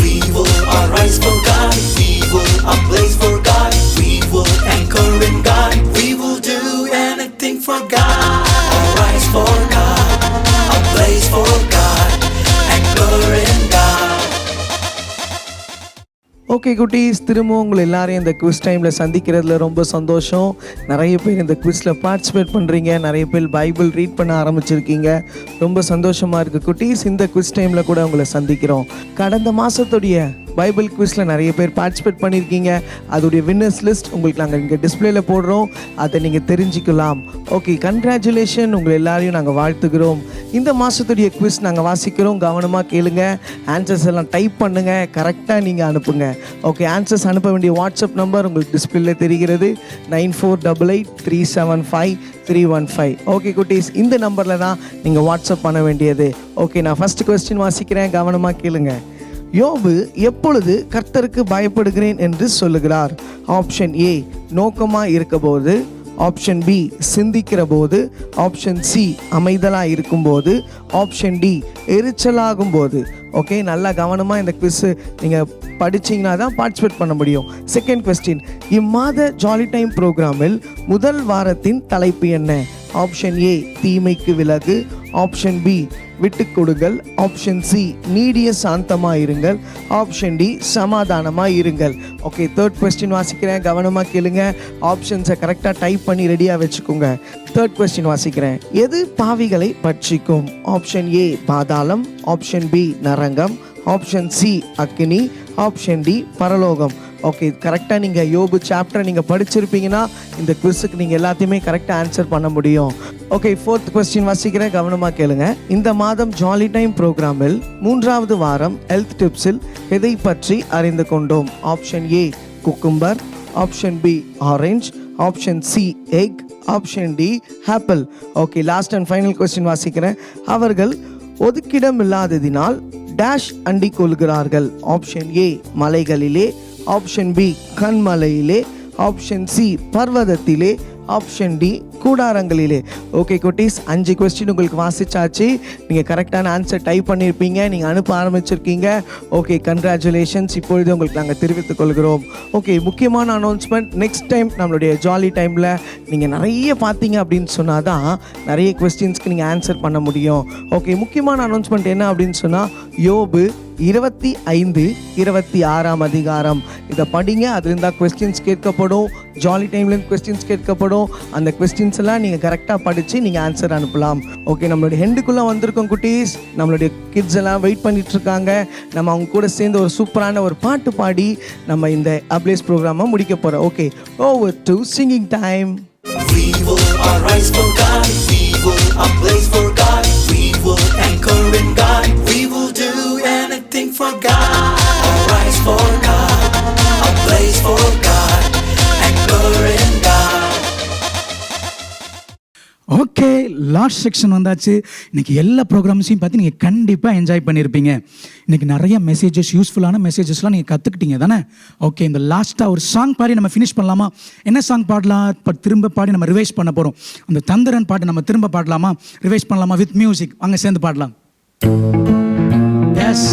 We will arise for God. We will ablaze for God. We will anchor in God. We will do anything for God. Arise for God. Ablaze for God. Anchor in God. Okay குட்டீஸ், திரும்பவும் உங்களை எல்லாரையும் இந்த quiz டைமில் சந்திக்கிறதுல ரொம்ப சந்தோஷம். நிறைய பேர் இந்த குவிஸில் பார்ட்டிசிபேட் பண்ணுறீங்க, நிறைய பேர் பைபிள் ரீட் பண்ண ஆரம்பிச்சிருக்கீங்க, ரொம்ப சந்தோஷமாக இருக்குது குட்டீஸ். இந்த குவிஸ் டைமில் கூட உங்களை சந்திக்கிறோம். கடந்த மாதத்துடைய பைபிள் குவிஸில் நிறைய பேர் பார்ட்டிசிபேட் பண்ணியிருக்கீங்க. அதோடைய வின்னர்ஸ் லிஸ்ட் உங்களுக்கு நாங்கள் இங்கே டிஸ்பிளேல போடுறோம், அதை நீங்கள் தெரிஞ்சுக்கலாம். ஓகே, கங்க்ராச்சுலேஷன், உங்களை எல்லாரையும் நாங்கள் வாழ்த்துக்கிறோம். இந்த மாதத்துடைய குவிஸ் நாங்கள் வாசிக்கிறோம், கவனமாக கேளுங்க, ஆன்சர்ஸ் எல்லாம் டைப் பண்ணுங்கள், கரெக்டாக நீங்கள் அனுப்புங்க. ஓகே, ஆன்சர்ஸ் அனுப்ப வேண்டிய வாட்ஸ்அப் நம்பர் உங்களுக்கு டிஸ்பிளேல தெரிகிறது, 9488375315. ஓகே குட்டீஸ், இந்த நம்பரில் தான் நீங்கள் வாட்ஸ்அப் பண்ண வேண்டியது. ஓகே, நான் ஃபஸ்ட் கொஸ்டின் வாசிக்கிறேன், கவனமாக கேளுங்க. யோபு எப்பொழுது கர்த்தருக்கு பயப்படுகிறேன் என்று சொல்லுகிறார்? ஆப்ஷன் ஏ, நோக்கமாக இருக்கபோது, ஆப்ஷன் பி, சிந்திக்கிற போது, ஆப்ஷன் சி, அமைதலாக இருக்கும்போது, ஆப்ஷன் டி, எரிச்சலாகும் போது. ஓகே, நல்லா கவனமாக இந்த குவிஸு நீங்கள் படிச்சிங்கன்னா தான் பார்ட்டிசிபேட் பண்ண முடியும். செகண்ட் கொஸ்டின், இம்மாத ஜாலி டைம் ப்ரோக்ராமில் முதல் வாரத்தின் தலைப்பு என்ன? ஆப்ஷன் ஏ, தீமைக்கு விலகு, ஆப்ஷன் பி, விட்டு கொடுங்கள், ஆப்ஷன் சி, நீடிய சாந்தமாக இருங்கள், ஆப்ஷன் டி, சமாதானமாக இருங்கள். ஓகே, தேர்ட் கொஸ்டின் வாசிக்கிறேன், கவனமாக கேளுங்க, ஆப்ஷன்ஸை கரெக்டாக டைப் பண்ணி ரெடியாக வச்சுக்கோங்க. தேர்ட் கொஸ்டின் வாசிக்கிறேன். எது பாவிகளை பட்சிக்கும்? ஆப்ஷன் ஏ, பாதாளம், ஆப்ஷன் பி, நரகம், ஆப்ஷன் சி, அக்னி, ஆப்ஷன் டி, பரலோகம். ஓகே, கரெக்டாக நீங்கள் யோபு சாப்டரை நீங்கள் படிச்சிருப்பீங்கன்னா இந்த குவிஸுக்கு நீங்கள் எல்லாத்தையுமே கரெக்டாக ஆன்சர் பண்ண முடியும். ஓகே, ஃபோர்த் கொஸ்டின் வாசிக்கிறேன், கவனமாக கேளுங்க. இந்த மாதம் ஜாலி டைம் ப்ரோக்ராமில் 3வது வாரம் ஹெல்த் டிப்ஸில் எதை பற்றி அறிந்து கொண்டோம்? Option A, cucumber, option B, orange, option C, egg, option D, apple. Okay, last and final question வாசிக்கிறேன். அவர்கள் ஒதுக்கிடம் இல்லாததினால் டேஷ் அண்டி கொள்கிறார்கள்? ஆப்ஷன் ஏ, மலைகளிலே, ஆப்ஷன் பி, கண்மலையிலே, ஆப்ஷன் சி, பர்வதத்திலே, ஆப்ஷன் டி கூடாரங்களிலே. ஓகே குட்டீஸ், 5 கொஸ்டின் உங்களுக்கு வாசிச்சாச்சு. நீங்கள் கரெக்டான ஆன்சர் டைப் பண்ணியிருப்பீங்க, நீங்கள் அனுப்ப ஆரம்பிச்சிருக்கீங்க. Okay, congratulations. இப்பொழுது உங்களுக்கு நாங்கள் தெரிவித்துக் கொள்கிறோம். ஓகே, முக்கியமான அனௌன்ஸ்மெண்ட், நெக்ஸ்ட் டைம் நம்மளுடைய ஜாலி டைமில் நீங்கள் நிறைய பார்த்தீங்க அப்படின்னு சொன்னால் தான் நிறைய கொஸ்டின்ஸ்க்கு நீங்கள் ஆன்சர் பண்ண முடியும். ஓகே, முக்கியமான அனௌன்ஸ்மெண்ட் என்ன அப்படின்னு சொன்னால், யோபு 25-26 அதிகாரம் இதை படிங்க. அது இருந்தால் கொஸ்டின்ஸ் கேட்கப்படும், ஜாலி டைம்லேருந்து கொஸ்டின்ஸ் கேட்கப்படும். அந்த கொஸ்டின்ஸ் எல்லாம் நீங்கள் கரெக்டாக படித்து நீங்கள் ஆன்சர் அனுப்பலாம். ஓகே, நம்மளுடைய ஹெண்டுக்குள்ளே வந்திருக்கோம் குட்டீஸ். நம்மளுடைய கிட்ஸ் எல்லாம் வெயிட் பண்ணிகிட்ருக்காங்க. நம்ம அவங்க கூட சேர்ந்து ஒரு சூப்பரான ஒரு பாட்டு பாடி நம்ம இந்த அப்ளேஸ் ப்ரோக்ராமை முடிக்க போகிறோம். Okay, over to singing time. We will arise for God. We will ablaze for God. We will anchor in God. We will do anything for God. Arise for God. Ablaze for God. Anchor in God. Okay, last section வந்தாச்சு. இன்னைக்கு எல்லா ப்ரோக்ராம்ஸையும் பார்த்து நீங்கள் கண்டிப்பாக enjoy பண்ணியிருப்பீங்க. இன்னைக்கு நிறைய messages, யூஸ்ஃபுல்லான மெசேஜஸ்லாம் நீங்கள் கற்றுக்கிட்டீங்க தானே? ஓகே, இந்த லாஸ்ட்டாக ஒரு சாங் பாடி நம்ம ஃபினிஷ் பண்ணலாமா? என்ன சாங் பாடலாம்? இப்போ திரும்ப பாடி நம்ம ரிவைஸ் பண்ண போகிறோம். அந்த தந்திரன் பாட்டு நம்ம திரும்ப பாடலாமா? ரிவைஸ் பண்ணலாமா? வித் மியூசிக் அங்கே சேர்ந்து பாடலாம். எஸ்,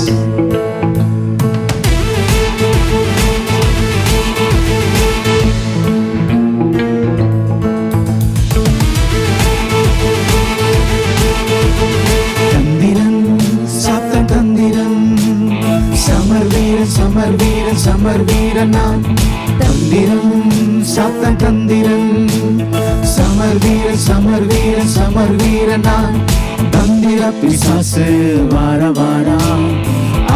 சமர் வீரன் சமர் வீரன் நான் தந்திரன் சாத்தன் தந்திரன் சமர் வீரன் சமர் வீரன் சமர் வீரன் நான் தந்திர பிசாசு வார வாரா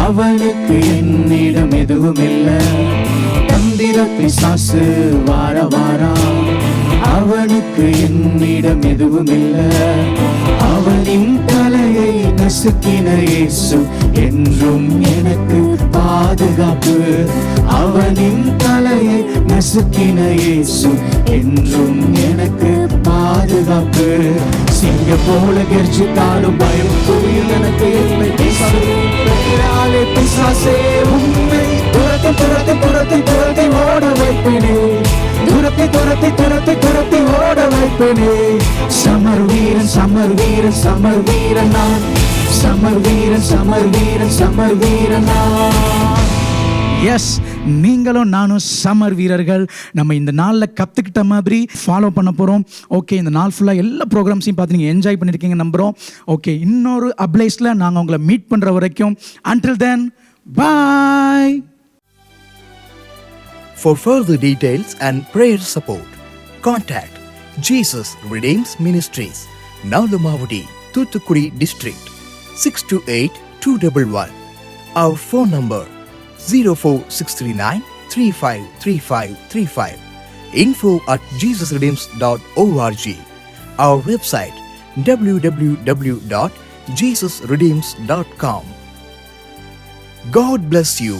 அவனுக்கு என்னிடம் எதுவும் இல்லை. தந்திர பிசாசு வார வாரா அவனுக்கு என்னிடம் எதுவும் இல்லை. அவனின் தலையை நசுக்கின இயேசு என்றும் எனக்கு பாதுகாப்பு. அவனின் தலையை நசுக்கின இயேசு என்றும் எனக்கு பாதுகாப்பு. சிங்க போல கெர்ச்சித்தாலும் பயம் புரியும் எனக்கு இல்லை. பிசாசே உண்மை துரத்தி துரத்தி துரத்தி துரத்தி ஓட வைப்பேனே. துரத்தி துரத்தி துரத்தி துரத்தி ஓட வைப்பேனே. சமர் வீரன் சமர் வீரன் சமர் வீரன் நான். சமர் வீரன் சமர் வீரன் சமர் வீரன் நான். எஸ், நீங்களும் நானும் சமர் வீரர்கள். நம்ம இந்த நாளில் கற்றுக்கிட்ட மாதிரி ஃபாலோ பண்ண போகிறோம். ஓகே, இந்த நாள் ஃபுல்லாக எல்லா ப்ரோக்ராம்ஸையும் பார்த்து நீங்கள் என்ஜாய் பண்ணியிருக்கீங்க நம்புகிறோம். ஓகே, இன்னொரு அப்ளைஸில் நாங்கள் உங்களை மீட் பண்ணுற வரைக்கும் until then, bye. For further details and prayer support, contact Jesus Redeems Ministries, Nalumavudi, Thuthukudi District, 628-211. Our phone number 04639 353535. info@jesusredeems.org. Our website www.jesusredeems.com. God bless you.